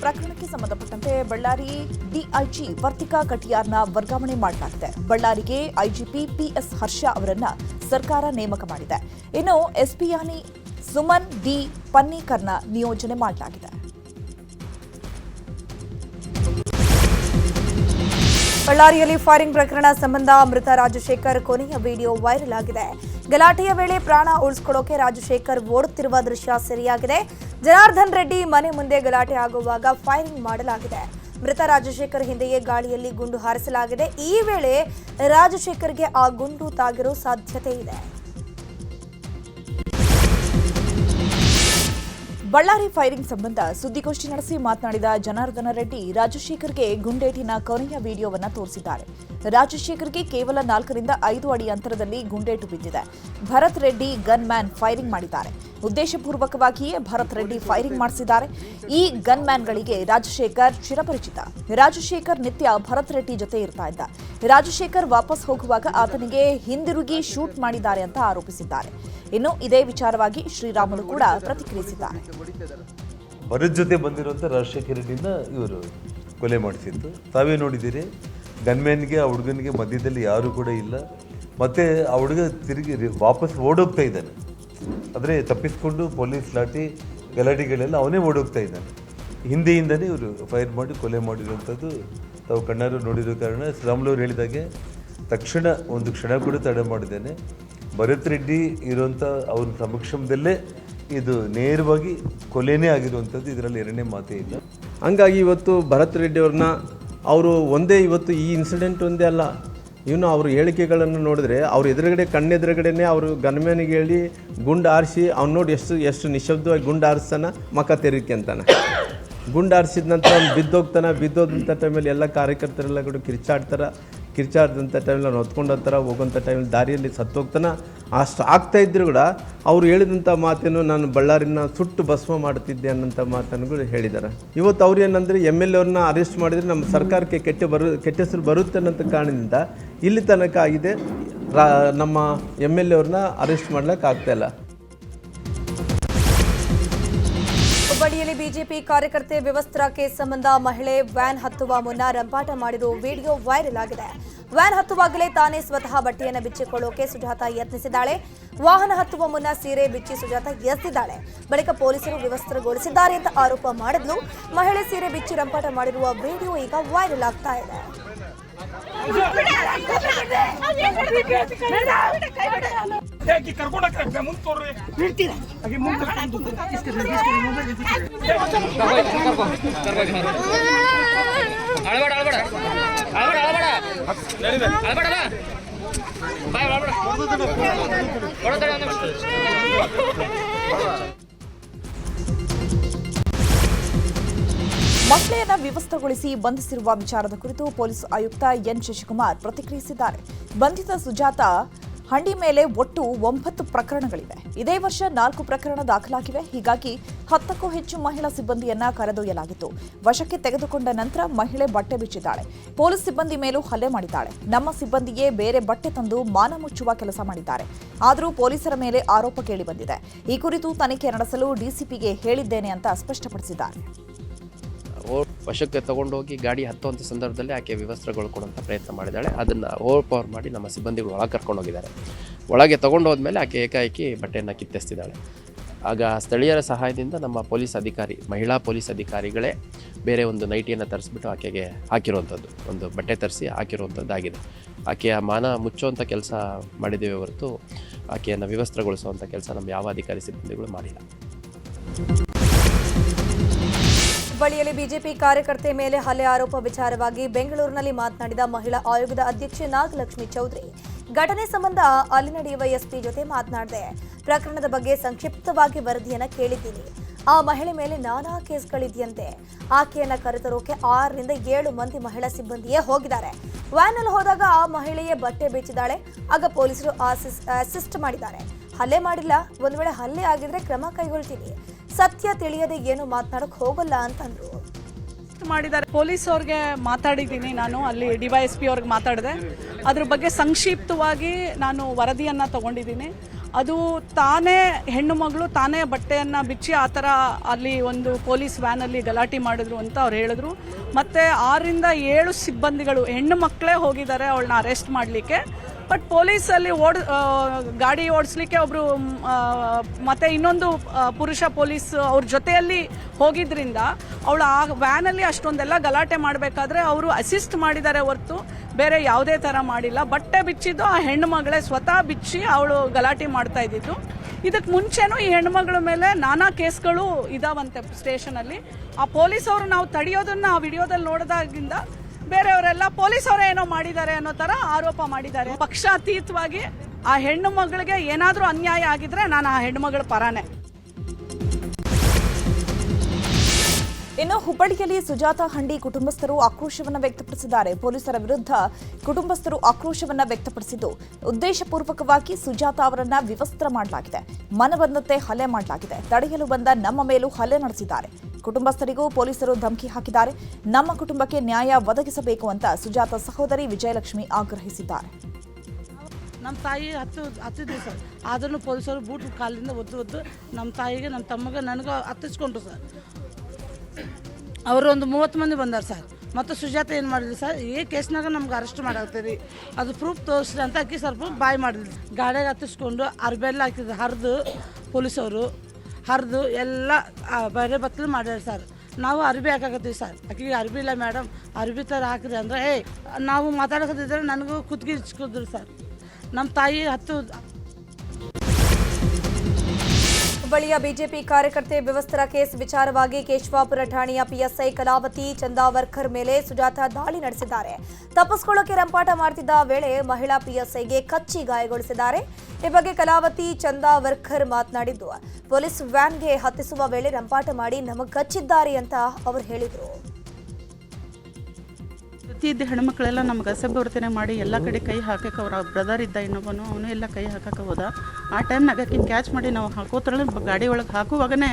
ಪ್ರಕರಣಕ್ಕೆ ಸಂಬಂಧಪಟ್ಟಂತೆ ಬಳ್ಳಾರಿ ಡಿಐಜಿ ವರ್ತಿಕಾ ಕಟಿಯಾರ್ನ ವರ್ಗಾವಣೆ ಮಾಡಲಾಗಿದೆ. ಬಳ್ಳಾರಿಗೆ ಐಜಿಪಿ ಪಿಎಸ್ ಹರ್ಷ ಅವರನ್ನ ಸರ್ಕಾರ ನೇಮಕ ಮಾಡಿದೆ. ಇನ್ನು ಎಸ್ಪಿಯಾನಿ ಸುಮನ್ ಡಿ ಪನ್ನೇಕರ್ನ ನಿಯೋಜನೆ ಮಾಡಲಾಗಿದೆ. ಬಳ್ಳಾರಿಯಲ್ಲಿ ಫೈರಿಂಗ್ ಪ್ರಕರಣ ಸಂಬಂಧ ಮೃತ ರಾಜಶೇಖರ್ ಕೊನೆಯ ವಿಡಿಯೋ ವೈರಲ್ ಆಗಿದೆ. ಗಲಾಟೆಯ ವೇಳೆ ಪ್ರಾಣ ಉಳಿಸಿಕೊಳ್ಳೋಕೆ ರಾಜಶೇಖರ್ ಓಡುತ್ತಿರುವ ದೃಶ್ಯ ಸೆರೆಯಾಗಿದೆ. ಜನಾರ್ದನ್ ರೆಡ್ಡಿ ಮನೆ ಮುಂದೆ ಗಲಾಟೆ ಆಗುವಾಗ ಫೈರಿಂಗ್ ಮಾಡಲಾಗಿದೆ. ಮೃತ ರಾಜಶೇಖರ್ ಹಿಂದೆಯೇ ಗಾಳಿಯಲ್ಲಿ ಗುಂಡು ಹಾರಿಸಲಾಗಿದೆ. ಈ ವೇಳೆ ರಾಜಶೇಖರ್ಗೆ ಆ ಗುಂಡು ತಾಗಿರೋ ಸಾಧ್ಯತೆ ಇದೆ. ಬಳ್ಳಾರಿ ಫೈರಿಂಗ್ ಸಂಬಂಧ ಸುದ್ದಿಗೋಷ್ಠಿ ನಡೆಸಿ ಮಾತನಾಡಿದ ಜನಾರ್ದನ ರೆಡ್ಡಿ ರಾಜಶೇಖರ್ಗೆ ಗುಂಡೇಟಿನ ಕೊನೆಯ ವಿಡಿಯೋವನ್ನು ತೋರಿಸಿದ್ದಾರೆ. ರಾಜಶೇಖರ್ಗೆ ಕೇವಲ 4 ರಿಂದ 5 ಅಡಿ ಅಂತರದಲ್ಲಿ ಗುಂಡೇಟು ಬಿದ್ದಿದೆ. Bharat Reddy gunman firing ಮಾಡಿದ್ದಾರೆ. ಉದ್ದೇಶಪೂರ್ವಕವಾಗಿಯೇ ಭರತ್ ರೆಡ್ಡಿ ಫೈರಿಂಗ್ ಮಾಡಿಸಿದ್ದಾರೆ. ಈ ಗನ್ ಮ್ಯಾನ್ಗಳಿಗೆ ರಾಜಶೇಖರ್ ಚಿರಪರಿಚಿತ. ರಾಜಶೇಖರ್ ನಿತ್ಯ ಭರತ್ ರೆಡ್ಡಿ ಜೊತೆ ಇರ್ತಾ ಇದ್ದ. ರಾಜಶೇಖರ್ ವಾಪಸ್ ಹೋಗುವಾಗ ಆತನಿಗೆ ಹಿಂದಿರುಗಿ ಶೂಟ್ ಮಾಡಿದ್ದಾರೆ ಅಂತ ಆರೋಪಿಸಿದ್ದಾರೆ. ಇನ್ನು ಇದೇ ವಿಚಾರವಾಗಿ ಶ್ರೀರಾಮುಲು ಕೂಡ ಪ್ರತಿಕ್ರಿಯಿಸಿದ್ದಾರೆ. ಭರತ್ ಜೊತೆ ಬಂದಿರುವಂಥ ರಾಜಶೇಖರ್ ರೆಡ್ಡಿನ ಇವರು ಕೊಲೆ ಮಾಡಿಸಿದ್ದು ತಾವೇ ನೋಡಿದ್ದೀರಿ. ಗನ್ಮ್ಯಾನ್ಗೆ ಆ ಹುಡುಗನಿಗೆ ಮಧ್ಯದಲ್ಲಿ ಯಾರೂ ಕೂಡ ಇಲ್ಲ. ಮತ್ತೆ ಆ ಹುಡುಗ ತಿರುಗಿ ವಾಪಸ್ ಓಡೋಗ್ತಾ ಇದ್ದಾನೆ. ಆದರೆ ತಪ್ಪಿಸ್ಕೊಂಡು ಪೊಲೀಸ್ ಲಾಠಿ ಗಲಾಟೆಗಳೆಲ್ಲ ಅವನೇ ಓಡೋಗ್ತಾ ಇದ್ದಾನೆ. ಹಿಂದೆಯಿಂದನೇ ಇವರು ಫೈರ್ ಮಾಡಿ ಕೊಲೆ ಮಾಡಿರುವಂಥದ್ದು ತಾವು ಕಣ್ಣಾರು ನೋಡಿರೋ ಕಾರಣ ಶ್ರೀರಾಮುಲು ಅವರು ಹೇಳಿದಾಗೆ ತಕ್ಷಣ ಒಂದು ಕ್ಷಣ ಕೂಡ ತಡೆ ಮಾಡಿದ್ದೇನೆ. ಭರತ್ ರೆಡ್ಡಿ ಇರುವಂಥ ಅವ್ರ ಸಮಕ್ಷಮದಲ್ಲೇ ಇದು ನೇರವಾಗಿ ಕೊಲೆನೇ ಆಗಿರುವಂಥದ್ದು, ಇದರಲ್ಲಿ ಎರಡನೇ ಮಾತೇ ಇಲ್ಲ. ಹಂಗಾಗಿ ಇವತ್ತು ಭರತ್ ರೆಡ್ಡಿ ಅವ್ರನ್ನ ಅವರು ಒಂದೇ ಇವತ್ತು ಈ ಇನ್ಸಿಡೆಂಟ್ ಒಂದೇ ಅಲ್ಲ, ಇನ್ನು ಅವ್ರ ಹೇಳಿಕೆಗಳನ್ನು ನೋಡಿದ್ರೆ ಅವ್ರ ಎದುರುಗಡೆ ಕಣ್ಣೆದುರುಗಡೆನೇ ಅವರು ಗನ್ಮ್ಯಾನಿಗೆ ಹೇಳಿ ಗುಂಡು ಆರಿಸಿ ಅವ್ನು ನೋಡಿ ಎಷ್ಟು ನಿಶಬ್ದವಾಗಿ ಗುಂಡು ಆರಿಸ್ತಾನೆ, ಮಕ್ಕ ತೆರಿಕೆ ಅಂತಾನೆ. ಗುಂಡು ಆರಿಸಿದ ನಂತರ ಅವ್ನು ಬಿದ್ದೋದಂಥ ಟೈಮಲ್ಲಿ ಎಲ್ಲ ಕಾರ್ಯಕರ್ತರೆಲ್ಲ ಕೂಡ ಕಿರ್ಚಾಡ್ದಂಥ ಟೈಮಲ್ಲಿ ಅವ್ನು ಹೊತ್ಕೊಂಡಂತಾರ ಹೋಗೋಂಥ ಟೈಮಲ್ಲಿ ದಾರಿಯಲ್ಲಿ ಸತ್ತೋಗ್ತಾನೆ. ಅಷ್ಟು ಆಗ್ತಾ ಇದ್ದರೂ ಕೂಡ ಅವ್ರು ಹೇಳಿದಂಥ ಮಾತೇನು ನಾನು ಬಳ್ಳಾರಿನ ಸುಟ್ಟು ಭಸ್ಮ ಮಾಡುತ್ತಿದ್ದೆ ಅನ್ನೋಂಥ ಮಾತನ್ನು ಕೂಡ ಹೇಳಿದ್ದಾರೆ. ಇವತ್ತು ಅವ್ರು ಏನಂದರೆ MLA ಅವ್ರನ್ನ ಅರೆಸ್ಟ್ ಮಾಡಿದರೆ ನಮ್ಮ ಸರ್ಕಾರಕ್ಕೆ ಕೆಟ್ಟ ಹೆಸರು ಬರುತ್ತೆ ಅನ್ನೋಂಥ ಕಾರಣದಿಂದ ಇಲ್ಲಿ ತನಕ ಆಗಿದೆ. ನಮ್ಮ MLA ಅವ್ರನ್ನ ಅರೆಸ್ಟ್ ಮಾಡ್ಲಿಕ್ಕೆ ಆಗ್ತಾಯಿಲ್ಲ. ಹುಬ್ಬಳ್ಳಿಯಲ್ಲಿ ಬಿಜೆಪಿ ಕಾರ್ಯಕರ್ತೆ ವ್ಯವಸ್ಥರ ಕೇಸ್ ಸಂಬಂಧ ಮಹಿಳೆ ವ್ಯಾನ್ ಹತ್ತುವ ಮುನ್ನ ರಂಪಾಟ ಮಾಡಿರುವ ವಿಡಿಯೋ ವೈರಲ್ ಆಗಿದೆ. ವ್ಯಾನ್ ಹತ್ತುವಾಗಲೇ ತಾನೇ ಸ್ವತಃ ಬಟ್ಟೆಯನ್ನು ಬಿಚ್ಚಿಕೊಳ್ಳೋಕೆ ಸುಜಾತ ಯತ್ನಿಸಿದ್ದಾಳೆ. ವಾಹನ ಹತ್ತುವ ಮುನ್ನ ಸೀರೆ ಬಿಚ್ಚಿ ಸುಜಾತ ಎಸೆದಿದ್ದಾಳೆ. ಬಳಿಕ ಪೊಲೀಸರು ವಿವಸ್ತ್ರಗೊಳಿಸಿದ್ದಾರೆ ಅಂತ ಆರೋಪ ಮಾಡಿದ್ಲು. ಮಹಿಳೆ ಸೀರೆ ಬಿಚ್ಚಿ ರಂಪಾಟ ಮಾಡಿರುವ ವಿಡಿಯೋ ಈಗ ವೈರಲ್ ಆಗ್ತಾ ಇದೆ. ಮಹಿಳೆಯನ್ನ ವಿವಸ್ತ್ರಗೊಳಿಸಿ ಬಂಧಿಸಿರುವ ವಿಚಾರದ ಕುರಿತು ಪೊಲೀಸ್ ಆಯುಕ್ತ ಎನ್ ಶಶಿಕುಮಾರ್ ಪ್ರತಿಕ್ರಿಯಿಸಿದ್ದಾರೆ. ಬಂಧಿತ ಸುಜಾತ ಹಂಡಿ ಮೇಲೆ ಒಟ್ಟು 9 ಪ್ರಕರಣಗಳಿವೆ. ಇದೇ ವರ್ಷ 4 ಪ್ರಕರಣ ದಾಖಲಾಗಿವೆ. ಹೀಗಾಗಿ 10ಕ್ಕೂ ಹೆಚ್ಚು ಮಹಿಳಾ ಸಿಬ್ಬಂದಿಯನ್ನ ಕರೆದೊಯ್ಯಲಾಗಿತ್ತು. ವಶಕ್ಕೆ ತೆಗೆದುಕೊಂಡ ನಂತರ ಮಹಿಳೆ ಬಟ್ಟೆ ಬಿಚ್ಚಿದ್ದಾಳೆ. ಪೊಲೀಸ್ ಸಿಬ್ಬಂದಿ ಮೇಲೂ ಹಲ್ಲೆ ಮಾಡಿದ್ದಾಳೆ. ನಮ್ಮ ಸಿಬ್ಬಂದಿಯೇ ಬೇರೆ ಬಟ್ಟೆ ತಂದು ಮಾನ ಮುಚ್ಚುವ ಕೆಲಸ ಮಾಡಿದ್ದಾರೆ. ಆದರೂ ಪೊಲೀಸರ ಮೇಲೆ ಆರೋಪ ಕೇಳಿಬಂದಿದೆ. ಈ ಕುರಿತು ತನಿಖೆ ನಡೆಸಲು ಡಿಸಿಪಿಗೆ ಹೇಳಿದ್ದೇನೆ ಅಂತ ಸ್ಪಷ್ಟಪಡಿಸಿದ್ದಾರೆ. ವಶಕ್ಕೆ ತಗೊಂಡೋಗಿ ಗಾಡಿ ಹತ್ತುವಂಥ ಸಂದರ್ಭದಲ್ಲಿ ಆಕೆ ವಿವಸ್ತ್ರಗೊಳ್ಕೊಳ್ಳುವಂಥ ಪ್ರಯತ್ನ ಮಾಡಿದ್ದಾಳೆ. ಅದನ್ನು ಓವರ್ ಪವರ್ ಮಾಡಿ ನಮ್ಮ ಸಿಬ್ಬಂದಿಗಳು ಒಳಗೆ ಕರ್ಕೊಂಡು ಹೋಗಿದ್ದಾರೆ. ಒಳಗೆ ತೊಗೊಂಡು ಹೋದ್ಮೇಲೆ ಆಕೆ ಏಕಾಏಕಿ ಬಟ್ಟೆಯನ್ನು ಕಿತ್ತೆಸ್ತಿದ್ದಾಳೆ. ಆಗ ಸ್ಥಳೀಯರ ಸಹಾಯದಿಂದ ನಮ್ಮ ಮಹಿಳಾ ಪೊಲೀಸ್ ಅಧಿಕಾರಿಗಳೇ ಬೇರೆ ಒಂದು ನೈಟಿಯನ್ನು ತರಿಸ್ಬಿಟ್ಟು ಆಕೆಗೆ ಹಾಕಿರುವಂಥದ್ದು, ಒಂದು ಬಟ್ಟೆ ತರಿಸಿ ಹಾಕಿರುವಂಥದ್ದಾಗಿದೆ. ಆಕೆಯ ಮಾನ ಮುಚ್ಚುವಂಥ ಕೆಲಸ ಮಾಡಿದ್ದೇವೆ ಹೊರತು ಆಕೆಯನ್ನು ವಿವಸ್ತ್ರಗೊಳಿಸುವಂಥ ಕೆಲಸ ನಮ್ಮ ಯಾವ ಅಧಿಕಾರಿ ಸಿಬ್ಬಂದಿಗಳು ಮಾಡಿಲ್ಲ. ಹುಬ್ಬಳ್ಳಿಯಲ್ಲಿ ಬಿಜೆಪಿ ಕಾರ್ಯಕರ್ತೆ ಮೇಲೆ ಹಲ್ಲೆ ಆರೋಪ ವಿಚಾರವಾಗಿ ಬೆಂಗಳೂರಿನಲ್ಲಿ ಮಾತನಾಡಿದ ಮಹಿಳಾ ಆಯೋಗದ ಅಧ್ಯಕ್ಷೆ ನಾಗಲಕ್ಷ್ಮಿ ಚೌಧರಿ, ಘಟನೆ ಸಂಬಂಧ ಅಲ್ಲಿ ನಡೆಯುವ ಎಸ್ಪಿ ಜೊತೆ ಮಾತನಾಡಿದೆ. ಪ್ರಕರಣದ ಬಗ್ಗೆ ಸಂಕ್ಷಿಪ್ತವಾಗಿ ವರದಿಯನ್ನ ಕೇಳಿದ್ದೀನಿ. ಆ ಮಹಿಳೆ ಮೇಲೆ ನಾನಾ ಕೇಸ್ಗಳಿದೆಯಂತೆ. ಆಕೆಯನ್ನ ಕರೆತರೋಕೆ 6 ರಿಂದ 7 ಮಂದಿ ಮಹಿಳಾ ಸಿಬ್ಬಂದಿಯೇ ಹೋಗಿದ್ದಾರೆ. ವ್ಯಾನಲ್ಲಿ ಹೋದಾಗ ಆ ಮಹಿಳೆಯೇ ಬಟ್ಟೆ ಬೆಚ್ಚಿದ್ದಾಳೆ. ಆಗ ಪೊಲೀಸರು ಅಸಿಸ್ಟ್ ಮಾಡಿದ್ದಾರೆ. ಹಲ್ಲೆ ಮಾಡಿಲ್ಲ. ಒಂದು ವೇಳೆ ಹಲ್ಲೆ ಆಗಿದ್ರೆ ಕ್ರಮ ಕೈಗೊಳ್ತೀನಿ. ಸತ್ಯ ತಿಳಿಯದೆ ಏನು ಮಾತನಾಡಕ್ಕೆ ಹೋಗಲ್ಲ ಅಂತಂದ್ರು. ಮಾಡಿದ್ದಾರೆ. ಪೊಲೀಸ್ ಅವ್ರಿಗೆ ಮಾತಾಡಿದ್ದೀನಿ ನಾನು, ಅಲ್ಲಿ DYSP ಅವ್ರಿಗೆ ಮಾತಾಡಿದೆ. ಅದ್ರ ಬಗ್ಗೆ ಸಂಕ್ಷಿಪ್ತವಾಗಿ ನಾನು ವರದಿಯನ್ನು ತಗೊಂಡಿದ್ದೀನಿ. ಅದು ತಾನೇ ಹೆಣ್ಣು ಮಗಳು ತಾನೇ ಬಟ್ಟೆಯನ್ನು ಬಿಚ್ಚಿ ಆ ಥರ ಅಲ್ಲಿ ಒಂದು ಪೊಲೀಸ್ ವ್ಯಾನಲ್ಲಿ ಗಲಾಟೆ ಮಾಡಿದ್ರು ಅಂತ ಅವ್ರು ಹೇಳಿದ್ರು. ಮತ್ತು 6ರಿಂದ 7 ಸಿಬ್ಬಂದಿಗಳು ಹೆಣ್ಣು ಮಕ್ಕಳೇ ಹೋಗಿದ್ದಾರೆ ಅವಳನ್ನ ಅರೆಸ್ಟ್ ಮಾಡಲಿಕ್ಕೆ. ಬಟ್ ಪೊಲೀಸಲ್ಲಿ ಗಾಡಿ ಓಡಿಸ್ಲಿಕ್ಕೆ ಒಬ್ಬರು ಮತ್ತು ಇನ್ನೊಂದು ಪುರುಷ ಪೊಲೀಸ್ ಅವ್ರ ಜೊತೆಯಲ್ಲಿ ಹೋಗಿದ್ರಿಂದ ಅವಳು ಆ ವ್ಯಾನಲ್ಲಿ ಅಷ್ಟೊಂದೆಲ್ಲ ಗಲಾಟೆ ಮಾಡಬೇಕಾದ್ರೆ ಅವರು ಅಸಿಸ್ಟ್ ಮಾಡಿದ್ದಾರೆ ಹೊರತು ಬೇರೆ ಯಾವುದೇ ಥರ ಮಾಡಿಲ್ಲ. ಬಟ್ಟೆ ಬಿಚ್ಚಿದ್ದು ಆ ಹೆಣ್ಣು ಮಗಳೇ ಸ್ವತಃ ಬಿಚ್ಚಿ ಅವಳು ಗಲಾಟೆ ಮಾಡ್ತಾ ಇದ್ದಿದ್ದು. ಇದಕ್ಕೆ ಮುಂಚೆನೂ ಈ ಹೆಣ್ಮಗಳ ಮೇಲೆ ನಾನಾ ಕೇಸ್ಗಳು ಇದಾವಂತೆ ಸ್ಟೇಷನಲ್ಲಿ. ಆ ಪೊಲೀಸವರು ನಾವು ತಡೆಯೋದನ್ನು ಆ ವಿಡಿಯೋದಲ್ಲಿ ನೋಡಿದಾಗಿಂದ ಬೇರೆಯವರೆಲ್ಲ ಪೊಲೀಸವರೇ ಏನೋ ಮಾಡಿದ್ದಾರೆ ಅನ್ನೋ ಥರ ಆರೋಪ ಮಾಡಿದ್ದಾರೆ. ಪಕ್ಷಾತೀತವಾಗಿ ಆ ಹೆಣ್ಣು ಮಗಳಿಗೆ ಏನಾದರೂ ಅನ್ಯಾಯ ಆಗಿದ್ರೆ ನಾನು ಆ ಹೆಣ್ಣು ಮಗಳ ಪರಾನೇ. ಇನ್ನು ಹುಬ್ಬಳ್ಳಿಯಲ್ಲಿ ಸುಜಾತ ಹಂಡಿ ಕುಟುಂಬಸ್ಥರು ಆಕ್ರೋಶವನ್ನು ವ್ಯಕ್ತಪಡಿಸಿದ್ದಾರೆ. ಪೊಲೀಸರ ವಿರುದ್ಧ ಕುಟುಂಬಸ್ಥರು ಆಕ್ರೋಶವನ್ನು ವ್ಯಕ್ತಪಡಿಸಿದ್ದು, ಉದ್ದೇಶಪೂರ್ವಕವಾಗಿ ಸುಜಾತ ಅವರನ್ನ ವಿವಸ್ತ್ರ ಮಾಡಲಾಗಿದೆ, ಮನಬಂದಂತೆ ಹಲ್ಲೆ ಮಾಡಲಾಗಿದೆ, ತಡೆಯಲು ಬಂದ ನಮ್ಮ ಮೇಲೂ ಹಲ್ಲೆ ನಡೆಸಿದ್ದಾರೆ. ಕುಟುಂಬಸ್ಥರಿಗೂ ಪೊಲೀಸರು ಧಮಕಿ ಹಾಕಿದ್ದಾರೆ. ನಮ್ಮ ಕುಟುಂಬಕ್ಕೆ ನ್ಯಾಯ ಒದಗಿಸಬೇಕು ಅಂತ ಸುಜಾತ ಸಹೋದರಿ ವಿಜಯಲಕ್ಷ್ಮಿ ಆಗ್ರಹಿಸಿದ್ದಾರೆ. ನಮ್ಮ ತಾಯಿ ಹತ್ತಿದ್ವಿ ಸರ್, ಆದ್ರೂ ಪೊಲೀಸರು ಬೂಟ್ ಕಾಲಿಂದ ಒದ್ದು ನಮ್ಮ ತಾಯಿಗೆ ನಮ್ಮ ತಮ್ಮಗೆ ನನಗೆ ಹತ್ತಿಸ್ಕೊಂಡ್ರು ಸರ್. ಅವರು ಒಂದು 30 ಮಂದಿ ಬಂದಾರೆ ಸರ್. ಮತ್ತು ಸುಜಾತ ಏನು ಮಾಡಿದ್ರಿ ಸರ್, ಈ ಕೇಸ್ನಾಗ ನಮ್ಗೆ ಅರೆಸ್ಟ್ ಮಾಡಾಕ್ತೀರಿ, ಅದು ಪ್ರೂಫ್ ತೋರಿಸ್ರಿ ಅಂತ ಅಕ್ಕಿ ಸ್ವಲ್ಪ ಬಾಯ್ ಮಾಡಿದ್ರಿ. ಗಾಡಿಯಾಗ ಹತ್ತಿಸ್ಕೊಂಡು ಅರ್ಬೆಲ್ಲ ಹಾಕಿದ್ರು, ಹರಿದು ಪೊಲೀಸವರು ಹರಿದು ಎಲ್ಲ ಬೇರೆ ಬತ್ತಲು ಮಾಡ್ಯಾರ ಸರ್. ನಾವು ಅರ್ಬಿ ಹಾಕಾಕತ್ತೀವಿ ಸರ್. ಆಕೆಗೆ ಅರ್ಬಿ ಇಲ್ಲ ಮೇಡಮ್, ಅರ್ಬಿ ಥರ ಹಾಕಿರಿ ಅಂದರೆ ನಾವು ಮಾತಾಡಕತ್ತಿದ್ರೆ ನನಗೂ ಕುತ್ತಿಗೆ ಇಚ್ಕಿದ್ರು ಸರ್. ನಮ್ಮ ತಾಯಿ ಹುಬ್ಬಳ್ಳಿಯ ಬಿಜೆಪಿ ಕಾರ್ಯಕರ್ತೆ ವ್ಯವಸ್ಥರ ಕೇಸ್ ವಿಚಾರವಾಗಿ ಕೇಶವಾಪುರ ಠಾಣೆಯ ಪಿಎಸ್ಐ ಕಲಾವತಿ ಚಂದಾವರ್ಕರ್ ಮೇಲೆ ಸುಜಾತ ದಾಳಿ ನಡೆಸಿದ್ದಾರೆ. ತಪ್ಪಿಸಿಕೊಳ್ಳೋಕೆ ರಂಪಾಟ ಮಾಡ್ತಿದ್ದ ವೇಳೆ ಮಹಿಳಾ ಪಿಎಸ್ಐಗೆ ಕಚ್ಚಿ ಗಾಯಗೊಳಿಸಿದ್ದಾರೆ. ಈ ಬಗ್ಗೆ ಕಲಾವತಿ ಚಂದಾವರ್ಕರ್ ಮಾತನಾಡಿದ್ದು, ಪೊಲೀಸ್ ವ್ಯಾನ್ಗೆ ಹತ್ತಿಸುವ ವೇಳೆ ರಂಪಾಟ ಮಾಡಿ ನಮಗೆ ಕಚ್ಚಿದ್ದಾರೆ ಅಂತ ಅವರು ಹೇಳಿದರು. ಪ್ರತಿಯೊಂದು ಹೆಣ್ಮಕ್ಳೆಲ್ಲ ನಮ್ಗೆ ಅಸಭ್ಯವರ್ತನೆ ಮಾಡಿ ಎಲ್ಲ ಕಡೆ ಕೈ ಹಾಕಕ್ಕೆ ಅವ್ರ ಬ್ರದರ್ ಇದ್ದ ಇನ್ನೊಬ್ಬನು, ಅವನು ಎಲ್ಲ ಕೈ ಹಾಕಕ್ಕೆ ಹೋದ. ಆ ಟೈಮ್ನಾಗ ಆಕಿನ ಕ್ಯಾಚ್ ಮಾಡಿ ನಾವು ಹಾಕೋದ್ರಲ್ಲಿ ಗಾಡಿ ಒಳಗೆ ಹಾಕುವಾಗನೇ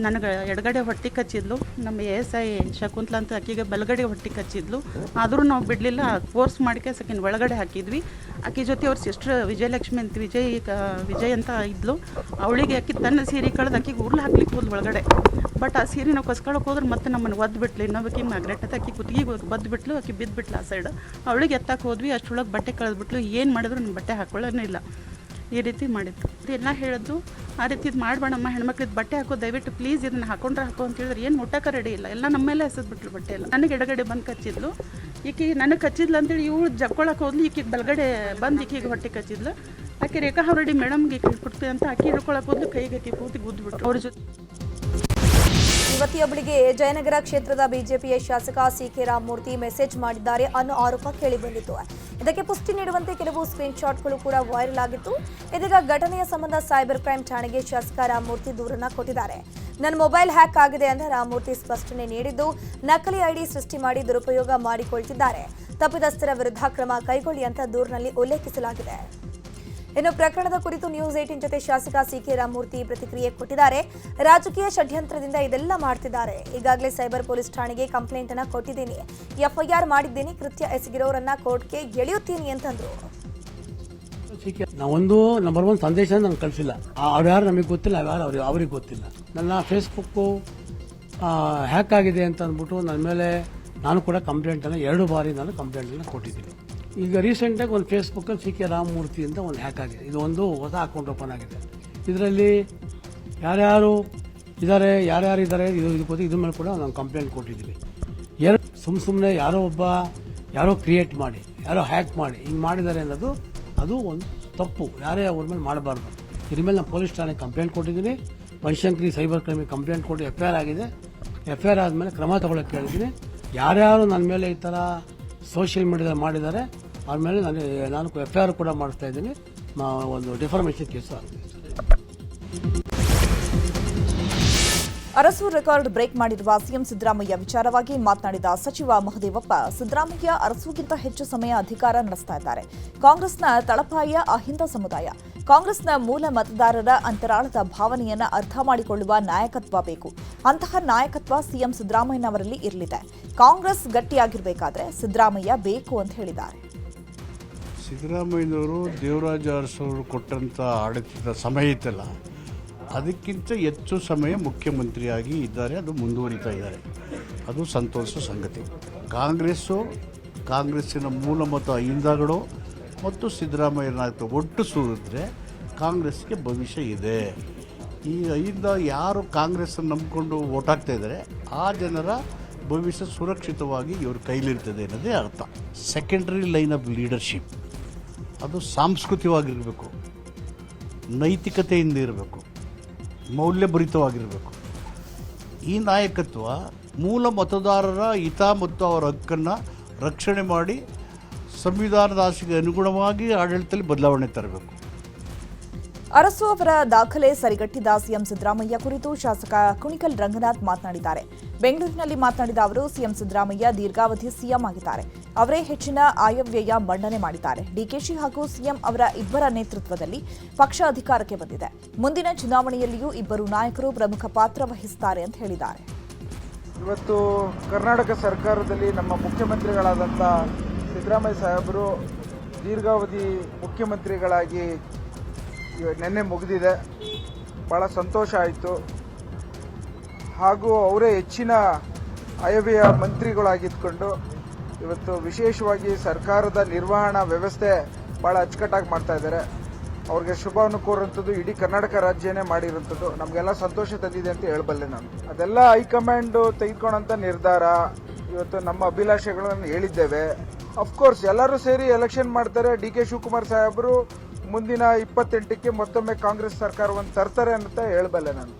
ನನಗೆ ಎಡಗಡೆ ಹೊಟ್ಟೆ ಕಚ್ಚಿದ್ಲು. ನಮ್ಮ ASI ಶಕುಂತ್ಲಾ ಅಂತ ಆಕಿಗೆ ಬಲಗಡೆ ಹೊಟ್ಟೆ ಕಚ್ಚಿದ್ಲು. ಆದರೂ ನಾವು ಬಿಡಲಿಲ್ಲ, ಫೋರ್ಸ್ ಮಾಡಿಕೆ ಆಕಿನ ಒಳಗಡೆ ಹಾಕಿದ್ವಿ. ಆಕೆ ಜೊತೆ ಅವ್ರ ಸಿಸ್ಟರ್ ವಿಜಯಲಕ್ಷ್ಮಿ ಅಂತ ವಿಜಯ್ ಅಂತ ಇದ್ಲು. ಅವಳಿಗೆ ಆಕಿ ತನ್ನ ಸೀರೆ ಕಳೆದು ಆಕಿಗೆ ಉರ್ಲು ಹಾಕ್ಲಿಕ್ಕೆ ಹೋದ್ಲು ಒಳಗಡೆ. ಬಟ್ ಆ ಸೀರೆ ನಾವು ಕಸ್ಕೊಳಕ್ಕೆ ಹೋದ್ರೆ ಮತ್ತೆ ನಮ್ಮನ್ನು ಒದ್ಬಿಟ್ಲು. ಇನ್ನೊಬ್ಬಕಿ ಮ್ಯಾಗ್ರೆಟ್ ಅಂತ ಆಕಿ ಕುತ್ತಿಗೆ ಬದ್ಬಿಟ್ಲು, ಆಕಿ ಬಿದ್ದುಬಿಟ್ಲು ಆ ಸೈಡ್. ಅವಳಿಗೆ ಎತ್ತಕ್ಕೆ ಹೋದ್ವಿ, ಅಷ್ಟೊಳಗೆ ಬಟ್ಟೆ ಕಳೆದ್ಬಿಟ್ಲು. ಏನು ಮಾಡಿದ್ರು ನಮ್ಮ ಬಟ್ಟೆ ಹಾಕೊಳ್ಳೋನೇ ಇಲ್ಲ. ಈ ರೀತಿ ಮಾಡಿದ್ದು ಎಲ್ಲ ಹೇಳಿದ್ದು. ಆ ರೀತಿ ಇದು ಮಾಡಬೇಡಮ್ಮ, ಹೆಣ್ಮಕ್ಳಿದ್ದು ಬಟ್ಟೆ ಹಾಕೋ, ದಯವಿಟ್ಟು ಪ್ಲೀಸ್ ಇದನ್ನು ಹಾಕೊಂಡ್ರೆ ಹಾಕೋ ಅಂತ ಹೇಳಿದ್ರೆ ಏನು ಮುಟ್ಟಕ್ಕೆ ರೆಡಿ ಇಲ್ಲ. ಎಲ್ಲ ನಮ್ಮ ಮೇಲೆ ಎಸೆದ್ಬಿಟ್ಲು ಬಟ್ಟೆ ಎಲ್ಲ. ನನಗೆ ಎಡಗಡೆ ಬಂದು ಕಚ್ಚಿದ್ಲು, ಈಕೆ ನನಗೆ ಕಚ್ಚಿದ್ಲು ಅಂತೇಳಿ ಇವಳು ಜಕ್ಕೊಳಕ್ಕೆ ಹೋದ್ಲು. ಈಕೆಗೆ ಬಲಗಡೆ ಬಂದು ಈಕೆಗೆ ಹೊಟ್ಟೆ ಕಚ್ಚಿದ್ಲು. ಆಕೆ ರೇಖಾ ಹೊರಡಿ ಮೇಡಮ್ಗೆ ಕೈ ಕೊಡ್ತೀವಿ ಅಂತ ಆಕೆ ಹಿಡ್ಕೊಳಕ್ಕೆ ಹೋದ್ಲು, ಕೈಗೆ ಆಕೆ ಕೂತಿ ಗುದ್ದುಬಿಟ್ರು. ಅವ್ರ ಜೊತೆ ಯುವತಿಯೊಬ್ಬಳಿಗೆ ಜಯನಗರ ಕ್ಷೇತ್ರದ ಬಿಜೆಪಿಯ ಶಾಸಕ ಸಿಕೆ ರಾಮಮೂರ್ತಿ ಮೆಸೇಜ್ ಮಾಡಿದ್ದಾರೆ ಅನ್ನೋ ಆರೋಪ ಕೇಳಿಬಂದಿತ್ತು. ಇದಕ್ಕೆ ಪುಷ್ಟಿ ನೀಡುವಂತೆ ಕೆಲವು ಸ್ಕ್ರೀನ್ಶಾಟ್ಗಳು ಕೂಡ ವೈರಲ್ ಆಗಿತ್ತು. ಇದೀಗ ಘಟನೆಯ ಸಂಬಂಧ ಸೈಬರ್ ಕ್ರೈಮ್ ಠಾಣೆಗೆ ಶಾಸಕ ರಾಮಮೂರ್ತಿ ದೂರನ್ನ ಕೊಟ್ಟಿದ್ದಾರೆ. ನನ್ನ ಮೊಬೈಲ್ ಹ್ಯಾಕ್ ಆಗಿದೆ ಅಂತ ರಾಮಮೂರ್ತಿ ಸ್ಪಷ್ಟನೆ ನೀಡಿದ್ದು, ನಕಲಿ ಐಡಿ ಸೃಷ್ಟಿ ಮಾಡಿ ದುರುಪಯೋಗ ಮಾಡಿಕೊಳ್ತಿದ್ದಾರೆ, ತಪ್ಪಿತಸ್ಥರ ವಿರುದ್ಧ ಕ್ರಮ ಕೈಗೊಳ್ಳಿ ಅಂತ ದೂರಿನಲ್ಲಿ ಉಲ್ಲೇಖಿಸಲಾಗಿದೆ. ಇನ್ನು ಪ್ರಕರಣದ ಕುರಿತು ನ್ಯೂಸ್ 18 ಜೊತೆ ಶಾಸಕ ಸಿಕೆ ರಾಮಮೂರ್ತಿ ಪ್ರತಿಕ್ರಿಯೆ ಕೊಟ್ಟಿದ್ದಾರೆ. ರಾಜಕೀಯ ಷಡ್ಯಂತ್ರದಿಂದ ಇದೆಲ್ಲ ಮಾಡ್ತಿದ್ದಾರೆ. ಈಗಾಗಲೇ ಸೈಬರ್ ಪೊಲೀಸ್ ಠಾಣೆಗೆ ಕಂಪ್ಲೇಂಟ್ ಅನ್ನ ಕೊಟ್ಟಿದ್ದೀನಿ, FIR ಮಾಡಿದ್ದೀನಿ, ಕೃತ್ಯ ಎಸಗಿರೋರನ್ನ ಕೋರ್ಟ್ಗೆ ಎಳೆಯುತ್ತೀನಿ ಅಂತಂದ್ರು. ನಾವೊಂದು ನಂಬರ್ 1 ಸಂದೇಶ ನಾನು ಕಳಿಸಿಲ್ಲ. ಅವ್ರು ಯಾರು ನಮಗೆ ಗೊತ್ತಿಲ್ಲ, ಅವ್ಯಾರು ಅವ್ರಿಗೆ ಗೊತ್ತಿಲ್ಲ. ನನ್ನ ಫೇಸ್ಬುಕ್ಕು ಹ್ಯಾಕ್ ಆಗಿದೆ ಅಂತ ಅಂದ್ಬಿಟ್ಟು ನನ್ನ ಮೇಲೆ ನಾನು ಕೂಡ ಕಂಪ್ಲೇಂಟನ್ನು 2 ಬಾರಿ ನಾನು ಕಂಪ್ಲೇಂಟನ್ನು ಕೊಟ್ಟಿದ್ದೀನಿ. ಈಗ ರೀಸೆಂಟಾಗಿ ಒಂದು ಫೇಸ್ಬುಕ್ಕಲ್ಲಿ ಸಿಕೆ ರಾಮಮೂರ್ತಿ ಅಂತ ಒಂದು ಹ್ಯಾಕ್ ಆಗಿದೆ. ಇದು ಒಂದು ಹೊಸ ಅಕೌಂಟ್ ಓಪನ್ ಆಗಿದೆ. ಇದರಲ್ಲಿ ಯಾರ್ಯಾರು ಇದ್ದಾರೆ ಇದ್ರ ಮೇಲೆ ಕೂಡ ನಾನು ಕಂಪ್ಲೇಂಟ್ ಕೊಟ್ಟಿದ್ದೀವಿ. ಸುಮ್ಮನೆ ಯಾರೋ ಕ್ರಿಯೇಟ್ ಮಾಡಿ, ಯಾರೋ ಹ್ಯಾಕ್ ಮಾಡಿ ಹಿಂಗೆ ಮಾಡಿದ್ದಾರೆ ಅನ್ನೋದು ಅದು ಒಂದು ತಪ್ಪು. ಯಾರೇ ಅವ್ರ ಮೇಲೆ ಮಾಡಬಾರ್ದು. ಇದ್ರ ಮೇಲೆ ನಾನು ಪೊಲೀಸ್ ಠಾಣೆಗೆ ಕಂಪ್ಲೇಂಟ್ ಕೊಟ್ಟಿದ್ದೀನಿ. ಬನಶಂಕರಿ ಸೈಬರ್ ಕ್ರೈಮಿಗೆ ಕಂಪ್ಲೇಂಟ್ ಕೊಟ್ಟು FIR ಆಗಿದೆ. FIR ಆದಮೇಲೆ ಕ್ರಮ ತಗೊಳ್ಳೋಕೆ ಹೇಳಿದ್ದೀನಿ. ಯಾರ್ಯಾರು ನನ್ನ ಮೇಲೆ ಈ ಥರ ಸೋಷಿಯಲ್ ಮೀಡಿಯಾದಲ್ಲಿ ಮಾಡಿದ್ದಾರೆ ಅವ್ರ ಮೇಲೆ ನಾನು FIR ಕೂಡ ಮಾಡಿಸ್ತಾ ಇದ್ದೀನಿ. ಒಂದು ಡಿಫಾರ್ಮೇಷನ್ ಕೇಸು ಆಗಿದೆ. ಅರಸು ರೆಕಾರ್ಡ್ ಬ್ರೇಕ್ ಮಾಡಿರುವ ಸಿಎಂ ಸಿದ್ದರಾಮಯ್ಯ ವಿಚಾರವಾಗಿ ಮಾತನಾಡಿದ ಸಚಿವ ಮಹದೇವಪ್ಪ, ಸಿದ್ದರಾಮಯ್ಯ ಅರಸುಗಿಂತ ಹೆಚ್ಚು ಸಮಯ ಅಧಿಕಾರ ನಡೆಸ್ತಾ ಇದ್ದಾರೆ. ಕಾಂಗ್ರೆಸ್ನ ತಳಪಾಯ ಅಹಿಂದ ಸಮುದಾಯ. ಕಾಂಗ್ರೆಸ್ನ ಮೂಲ ಮತದಾರರ ಅಂತರಾಳದ ಭಾವನೆಯನ್ನ ಅರ್ಥ ಮಾಡಿಕೊಳ್ಳುವ ನಾಯಕತ್ವ ಬೇಕು. ಅಂತಹ ನಾಯಕತ್ವ ಸಿಎಂ ಸಿದ್ದರಾಮಯ್ಯನವರಲ್ಲಿ ಇರಲಿದೆ. ಕಾಂಗ್ರೆಸ್ ಗಟ್ಟಿಯಾಗಿರಬೇಕಾದ್ರೆ ಸಿದ್ದರಾಮಯ್ಯ ಬೇಕು ಅಂತ ಹೇಳಿದ್ದಾರೆ. ಸಿದ್ದರಾಮಯ್ಯನವರು ದೇವರಾಜ ಅರಸವರು ಕೊಟ್ಟಂಥ ಆಡಳಿತದ ಸಮಯ ಇತ್ತಲ್ಲ, ಅದಕ್ಕಿಂತ ಹೆಚ್ಚು ಸಮಯ ಮುಖ್ಯಮಂತ್ರಿಯಾಗಿ ಇದ್ದಾರೆ, ಅದು ಮುಂದುವರಿತಾ ಇದ್ದಾರೆ. ಅದು ಸಂತೋಷ ಸಂಗತಿ. ಕಾಂಗ್ರೆಸ್ಸಿನ ಮೂಲಮತ ಹಿಂದಗಳು ಮತ್ತು ಸಿದ್ದರಾಮಯ್ಯನ ಒಟ್ಟು ಸೂರಿದ್ರೆ ಕಾಂಗ್ರೆಸ್ಗೆ ಭವಿಷ್ಯ ಇದೆ. ಈ ಐದ ಯಾರು ಕಾಂಗ್ರೆಸ್ಸನ್ನು ನಂಬಿಕೊಂಡು ಓಟ್ ಹಾಕ್ತಾ ಇದ್ದಾರೆ ಆ ಜನರ ಭವಿಷ್ಯ ಸುರಕ್ಷಿತವಾಗಿ ಇವ್ರ ಕೈಲಿರ್ತದೆ ಅನ್ನೋದೇ ಅರ್ಥ. ಸೆಕೆಂಡ್ರಿ ಲೈನ್ ಆಫ್ ಲೀಡರ್ಶಿಪ್ ಅದು ಸಾಂಸ್ಕೃತಿಕವಾಗಿರಬೇಕು, ನೈತಿಕತೆಯಿಂದ ಇರಬೇಕು, ಮೌಲ್ಯಭರಿತವಾಗಿರಬೇಕು. ಈ ನಾಯಕತ್ವ ಮೂಲ ಮತದಾರರ ಹಿತ ಮತ್ತು ಅವರ ಹಕ್ಕನ್ನು ರಕ್ಷಣೆ ಮಾಡಿ ಸಂವಿಧಾನದ ಆಸೆಗೆ ಅನುಗುಣವಾಗಿ ಆಡಳಿತದಲ್ಲಿ ಬದಲಾವಣೆ ತರಬೇಕು. ಅರಸು ಅವರ ದಾಖಲೆ ಸರಿಗಟ್ಟಿದ ಸಿಎಂ ಸಿದ್ದರಾಮಯ್ಯ ಕುರಿತು ಶಾಸಕ ಕುಣಿಕಲ್ ರಂಗನಾಥ್ ಮಾತನಾಡಿದ್ದಾರೆ. ಬೆಂಗಳೂರಿನಲ್ಲಿ ಮಾತನಾಡಿದ ಅವರು, ಸಿಎಂ ಸಿದ್ದರಾಮಯ್ಯ ದೀರ್ಘಾವಧಿ ಸಿಎಂ ಆಗಿದ್ದಾರೆ. ಅವರೇ ಹೆಚ್ಚಿನ ಆಯವ್ಯಯ ಮಂಡನೆ ಮಾಡಿದ್ದಾರೆ. ಡಿಕೆಶಿ ಹಾಗೂ ಸಿಎಂ ಅವರ ಇಬ್ಬರ ನೇತೃತ್ವದಲ್ಲಿ ಪಕ್ಷ ಅಧಿಕಾರಕ್ಕೆ ಬಂದಿದೆ. ಮುಂದಿನ ಚುನಾವಣೆಯಲ್ಲಿಯೂ ಇಬ್ಬರು ನಾಯಕರು ಪ್ರಮುಖ ಪಾತ್ರ ವಹಿಸುತ್ತಾರೆ ಅಂತ ಹೇಳಿದ್ದಾರೆ. ಇವತ್ತು ಕರ್ನಾಟಕ ಸರ್ಕಾರದಲ್ಲಿ ನಮ್ಮ ಮುಖ್ಯಮಂತ್ರಿಗಳಾದಂಥ ಸಿದ್ದರಾಮಯ್ಯ ಸಾಹೇಬರು ದೀರ್ಘಾವಧಿ ಮುಖ್ಯಮಂತ್ರಿಗಳಾಗಿ ನಿನ್ನೆ ಮುಗಿದಿದೆ. ಭಾಳ ಸಂತೋಷ ಆಯಿತು. ಹಾಗೂ ಅವರೇ ಹೆಚ್ಚಿನ ಆಯವ್ಯಯ ಮಂತ್ರಿಗಳಾಗಿದ್ದುಕೊಂಡು ಇವತ್ತು ವಿಶೇಷವಾಗಿ ಸರ್ಕಾರದ ನಿರ್ವಹಣಾ ವ್ಯವಸ್ಥೆ ಭಾಳ ಅಚ್ಚುಕಟ್ಟಾಗಿ ಮಾಡ್ತಾ ಇದ್ದಾರೆ. ಅವ್ರಿಗೆ ಶುಭವನ್ನು ಕೋರುವಂಥದ್ದು ಇಡೀ ಕರ್ನಾಟಕ ರಾಜ್ಯನೇ ಮಾಡಿರುವಂಥದ್ದು ನಮಗೆಲ್ಲ ಸಂತೋಷ ತಂದಿದೆ ಅಂತ ಹೇಳಬಲ್ಲೆ ನಾನು. ಅದೆಲ್ಲ ಹೈಕಮಾಂಡು ತೆಗೆದುಕೊಳ್ಳೋಂಥ ನಿರ್ಧಾರ. ಇವತ್ತು ನಮ್ಮ ಅಭಿಲಾಷೆಗಳನ್ನು ಹೇಳಿದ್ದೇವೆ. ಅಫ್ಕೋರ್ಸ್ ಎಲ್ಲರೂ ಸೇರಿ ಎಲೆಕ್ಷನ್ ಮಾಡ್ತಾರೆ. ಡಿ.ಕೆ. ಶಿವಕುಮಾರ್ ಸಾಹೇಬರು ಮುಂದಿನ 28ಕ್ಕೆ ಮತ್ತೊಮ್ಮೆ ಕಾಂಗ್ರೆಸ್ ಸರ್ಕಾರವನ್ನು ತರ್ತಾರೆ ಅಂತ ಹೇಳಬಲ್ಲೆ ನಾನು.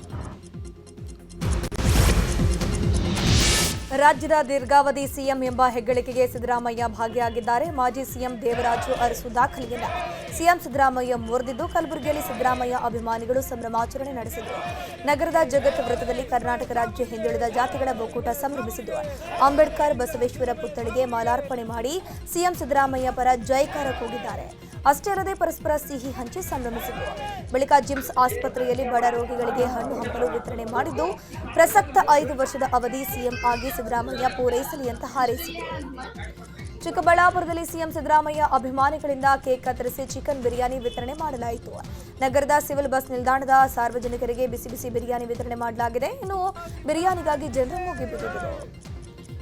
ರಾಜ್ಯದ ದೀರ್ಘಾವಧಿ ಸಿಎಂ ಎಂಬ ಹೆಗ್ಗಳಿಕೆಗೆ ಸಿದ್ದರಾಮಯ್ಯ ಭಾಗಿಯಾಗಿದ್ದಾರೆ. ಮಾಜಿ ಸಿಎಂ ದೇವರಾಜು ಅರಸು ದಾಖಲೆಯನ್ನು ಸಿಎಂ ಸಿದ್ದರಾಮಯ್ಯ ಮುರಿದಿದ್ದು ಕಲಬುರಗಿಯಲ್ಲಿ ಸಿದ್ದರಾಮಯ್ಯ ಅಭಿಮಾನಿಗಳು ಸಂಭ್ರಮಾಚರಣೆ ನಡೆಸಿದರು. ನಗರದ ಜಗತ್ ವೃತ್ತದಲ್ಲಿ ಕರ್ನಾಟಕ ರಾಜ್ಯ ಹಿಂದುಳಿದ ಜಾತಿಗಳ ಒಕ್ಕೂಟ ಸಂಭ್ರಮಿಸಿದ್ದು ಅಂಬೇಡ್ಕರ್ ಬಸವೇಶ್ವರ ಪುತ್ಥಳಿಗೆ ಮಾಲಾರ್ಪಣೆ ಮಾಡಿ ಸಿಎಂ ಸಿದ್ದರಾಮಯ್ಯ ಪರ ಜೈಕಾರ ಕೂಗಿದ್ದಾರೆ. ಅಷ್ಟೇ ಅಲ್ಲದೆ ಪರಸ್ಪರ ಸಿಹಿ ಹಂಚಿ ಸಂಭ್ರಮಿಸಿದರು. ಬಳಿಕ ಜಿಮ್ಸ್ ಆಸ್ಪತ್ರೆಯಲ್ಲಿ ಬಡ ರೋಗಿಗಳಿಗೆ ಹಣ್ಣು ಹಂಪಲು ವಿತರಣೆ ಮಾಡಿದ್ದು ಪ್ರಸಕ್ತ 5 ವರ್ಷದ ಅವಧಿ ಸಿಎಂ ಆಗಿ ಸಿದ್ದರಾಮಯ್ಯ ಪೂರೈಸಲಿ ಅಂತ ಹಾರೈಸಿದರು. ಚಿಕ್ಕಬಳ್ಳಾಪುರದಲ್ಲಿ ಸಿಎಂ ಸಿದ್ದರಾಮಯ್ಯ ಅಭಿಮಾನಿಗಳಿಂದ ಕೇಕ್ ಕತ್ತರಿಸಿ ಚಿಕನ್ ಬಿರಿಯಾನಿ ವಿತರಣೆ ಮಾಡಲಾಯಿತು. ನಗರದ ಸಿವಿಲ್ ಬಸ್ ನಿಲ್ದಾಣದ ಸಾರ್ವಜನಿಕರಿಗೆ ಬಿಸಿ ಬಿಸಿ ಬಿರಿಯಾನಿ ವಿತರಣೆ ಮಾಡಲಾಗಿದೆ. ಇನ್ನು ಬಿರಿಯಾನಿಗಾಗಿ ಜನರು ಮುಗಿಬಿದ್ದಿದ್ದರು.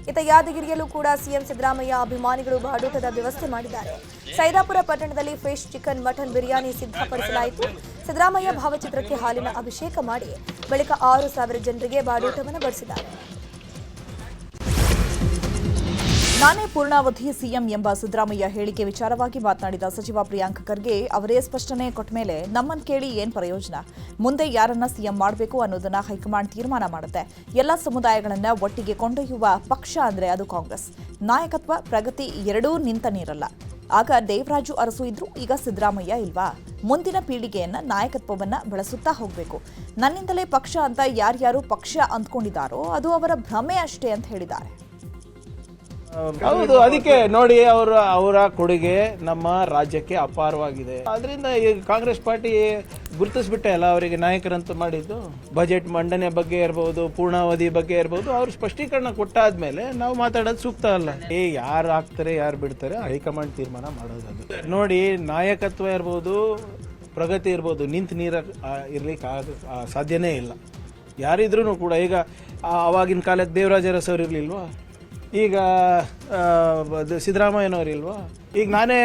ಇತ್ತ ಯಾದಗಿರಿಯಲ್ಲೂ ಕೂಡ ಸಿಎಂ ಸಿದ್ದರಾಮಯ್ಯ ಅಭಿಮಾನಿಗಳು ಬಾಡೂಟದ ವ್ಯವಸ್ಥೆ ಮಾಡಿದ್ದಾರೆ. ಸೈದಾಪುರ ಪಟ್ಟಣದಲ್ಲಿ ಫ್ರೆಶ್ ಚಿಕನ್, ಮಟನ್ ಬಿರಿಯಾನಿ ಸಿದ್ಧಪಡಿಸಲಾಯಿತು. ಸಿದ್ದರಾಮಯ್ಯ ಭಾವಚಿತ್ರಕ್ಕೆ ಹಾಲಿನ ಅಭಿಷೇಕ ಮಾಡಿ ಬಳಿಕ 6,000 ಜನರಿಗೆ ಬಾಡೂಟವನ್ನು ಬಡಿಸಿದ್ದಾರೆ. ನಾನೇ ಪೂರ್ಣಾವಧಿ ಸಿಎಂ ಎಂಬ ಸಿದ್ದರಾಮಯ್ಯ ಹೇಳಿಕೆ ವಿಚಾರವಾಗಿ ಮಾತನಾಡಿದ ಸಚಿವ ಪ್ರಿಯಾಂಕ್ ಖರ್ಗೆ, ಅವರೇ ಸ್ಪಷ್ಟನೆ ಕೊಟ್ಟ ಮೇಲೆ ನಮ್ಮನ್ನು ಕೇಳಿ ಏನ್ ಪ್ರಯೋಜನ? ಮುಂದೆ ಯಾರನ್ನ ಸಿಎಂ ಮಾಡಬೇಕು ಅನ್ನೋದನ್ನ ಹೈಕಮಾಂಡ್ ತೀರ್ಮಾನ ಮಾಡುತ್ತೆ. ಎಲ್ಲ ಸಮುದಾಯಗಳನ್ನ ಒಟ್ಟಿಗೆ ಕೊಂಡೊಯ್ಯುವ ಪಕ್ಷ ಅಂದ್ರೆ ಅದು ಕಾಂಗ್ರೆಸ್. ನಾಯಕತ್ವ, ಪ್ರಗತಿ ಎರಡೂ ನಿಂತ ನೀರಲ್ಲ. ಆಗ ದೇವರಾಜು ಅರಸು ಇದ್ರು, ಈಗ ಸಿದ್ದರಾಮಯ್ಯ ಇಲ್ವಾ? ಮುಂದಿನ ಪೀಳಿಗೆಯನ್ನ ನಾಯಕತ್ವವನ್ನ ಬೆಳೆಸುತ್ತಾ ಹೋಗಬೇಕು. ನನ್ನಿಂದಲೇ ಪಕ್ಷ ಅಂತ ಯಾರ್ಯಾರು ಪಕ್ಷ ಅಂದ್ಕೊಂಡಿದ್ದಾರೋ ಅದು ಅವರ ಭ್ರಮೆ ಅಷ್ಟೇ ಅಂತ ಹೇಳಿದ್ದಾರೆ. ಹೌದು, ಅದಕ್ಕೆ ನೋಡಿ ಅವರ ಕೊಡುಗೆ ನಮ್ಮ ರಾಜ್ಯಕ್ಕೆ ಅಪಾರವಾಗಿದೆ. ಅದರಿಂದ ಈ ಕಾಂಗ್ರೆಸ್ ಪಾರ್ಟಿ ಗುರುತಿಸ್ಬಿಟ್ಟೆ ಅಲ್ಲ ಅವರಿಗೆ ನಾಯಕರಂತ ಮಾಡಿದ್ದು. ಬಜೆಟ್ ಮಂಡನೆ ಬಗ್ಗೆ ಇರ್ಬೋದು, ಪೂರ್ಣಾವಧಿ ಬಗ್ಗೆ ಇರ್ಬೋದು, ಅವ್ರು ಸ್ಪಷ್ಟೀಕರಣ ಕೊಟ್ಟಾದ್ಮೇಲೆ ನಾವು ಮಾತಾಡೋದು ಸೂಕ್ತ ಅಲ್ಲ. ಯಾರು ಹಾಕ್ತಾರೆ ಯಾರು ಬಿಡ್ತಾರೆ ಹೈಕಮಾಂಡ್ ತೀರ್ಮಾನ ಮಾಡೋದು. ನೋಡಿ, ನಾಯಕತ್ವ ಇರ್ಬೋದು, ಪ್ರಗತಿ ಇರ್ಬೋದು, ನಿಂತು ನೀರ ಇರ್ಲಿಕ್ಕೆ ಸಾಧ್ಯನೇ ಇಲ್ಲ. ಯಾರಿದ್ರೂ ಕೂಡ ಈಗ ಅವಾಗಿನ ಕಾಲಕ್ಕೆ ದೇವರಾಜ ಅರಸು ಅವರು ಇರಲಿಲ್ವಾ? ಈಗ ಸಿದ್ದರಾಮಯ್ಯನವ್ರು ಇಲ್ವಾ? ಈಗ ನಾನೇ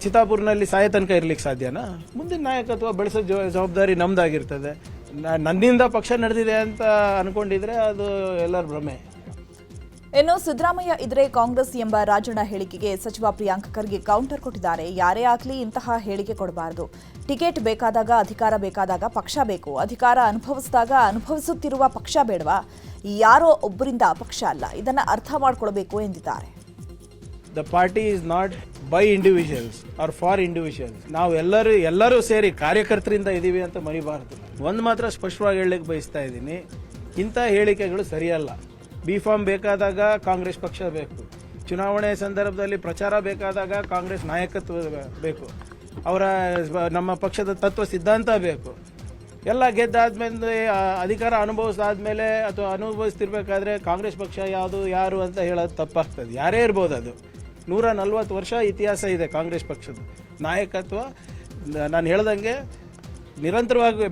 ಚಿತ್ತಾಪುರ್ನಲ್ಲಿ ಸಾಯ ತನಕ ಇರ್ಲಿಕ್ಕೆ ಸಾಧ್ಯನಾ? ಮುಂದಿನ ನಾಯಕತ್ವ ಬೆಳೆಸೋ ಜವಾಬ್ದಾರಿ ನಮ್ದಾಗಿರ್ತದೆ. ನನ್ನಿಂದ ಪಕ್ಷ ನಡೆದಿದೆ ಅಂತ ಅನ್ಕೊಂಡಿದ್ರೆ ಅದು ಎಲ್ಲರ ಭ್ರಮೆ. ಇನ್ನು ಸಿದ್ದರಾಮಯ್ಯ ಇದ್ರೆ ಕಾಂಗ್ರೆಸ್ ಎಂಬ ರಾಜಣ್ಣ ಹೇಳಿಕೆಗೆ ಸಚಿವ ಪ್ರಿಯಾಂಕ್ ಖರ್ಗೆ ಕೌಂಟರ್ ಕೊಟ್ಟಿದ್ದಾರೆ. ಯಾರೇ ಆಗಲಿ ಇಂತಹ ಹೇಳಿಕೆ ಕೊಡಬಾರದು. ಟಿಕೆಟ್ ಬೇಕಾದಾಗ, ಅಧಿಕಾರ ಬೇಕಾದಾಗ ಪಕ್ಷ ಬೇಕು. ಅಧಿಕಾರ ಅನುಭವಿಸಿದಾಗ ಅನುಭವಿಸುತ್ತಿರುವ ಪಕ್ಷ ಬೇಡವಾ? ಯಾರೋ ಒಬ್ಬರಿಂದ ಪಕ್ಷ ಅಲ್ಲ, ಇದನ್ನ ಅರ್ಥ ಮಾಡ್ಕೊಳ್ಬೇಕು ಎಂದಿದ್ದಾರೆ. The party is not by individuals or for individuals. ನಾವು ಎಲ್ಲರೂ ಸೇರಿ ಕಾರ್ಯಕರ್ತರಿಂದ ಇದೀವಿ ಅಂತ ಮರಿಬಾರದು. ಒಂದು ಮಾತ್ರ ಸ್ಪಷ್ಟವಾಗಿ ಹೇಳಲಿಕ್ಕೆ ಬಯಸ್ತಾ ಇದ್ದೀನಿ, ಇಂಥ ಹೇಳಿಕೆಗಳು ಸರಿಯಲ್ಲ. ಬಿ ಫಾರ್ಮ್ ಬೇಕಾದಾಗ ಕಾಂಗ್ರೆಸ್ ಪಕ್ಷ ಬೇಕು. ಚುನಾವಣೆ ಸಂದರ್ಭದಲ್ಲಿ ಪ್ರಚಾರ ಬೇಕಾದಾಗ ಕಾಂಗ್ರೆಸ್ ನಾಯಕತ್ವ ಬೇಕು. ನಮ್ಮ ಪಕ್ಷದ ತತ್ವ ಸಿದ್ಧಾಂತ ಬೇಕು. ಎಲ್ಲ ಗೆದ್ದಾದ್ಮೇಲೆ ಅಧಿಕಾರ ಅನುಭವಿಸಾದ್ಮೇಲೆ ಅಥವಾ ಅನುಭವಿಸ್ತಿರ್ಬೇಕಾದ್ರೆ ಕಾಂಗ್ರೆಸ್ ಪಕ್ಷ ಯಾರು ಅಂತ ಹೇಳೋದು ತಪ್ಪಾಗ್ತದೆ. ಯಾರೇ ಇರ್ಬೋದು ಅದು. 140 ವರ್ಷ ಇತಿಹಾಸ ಇದೆ ಕಾಂಗ್ರೆಸ್ ಪಕ್ಷದ ನಾಯಕತ್ವ. ನಾನು ಹೇಳ್ದಂಗೆ ನಿರಂತರವಾಗಿ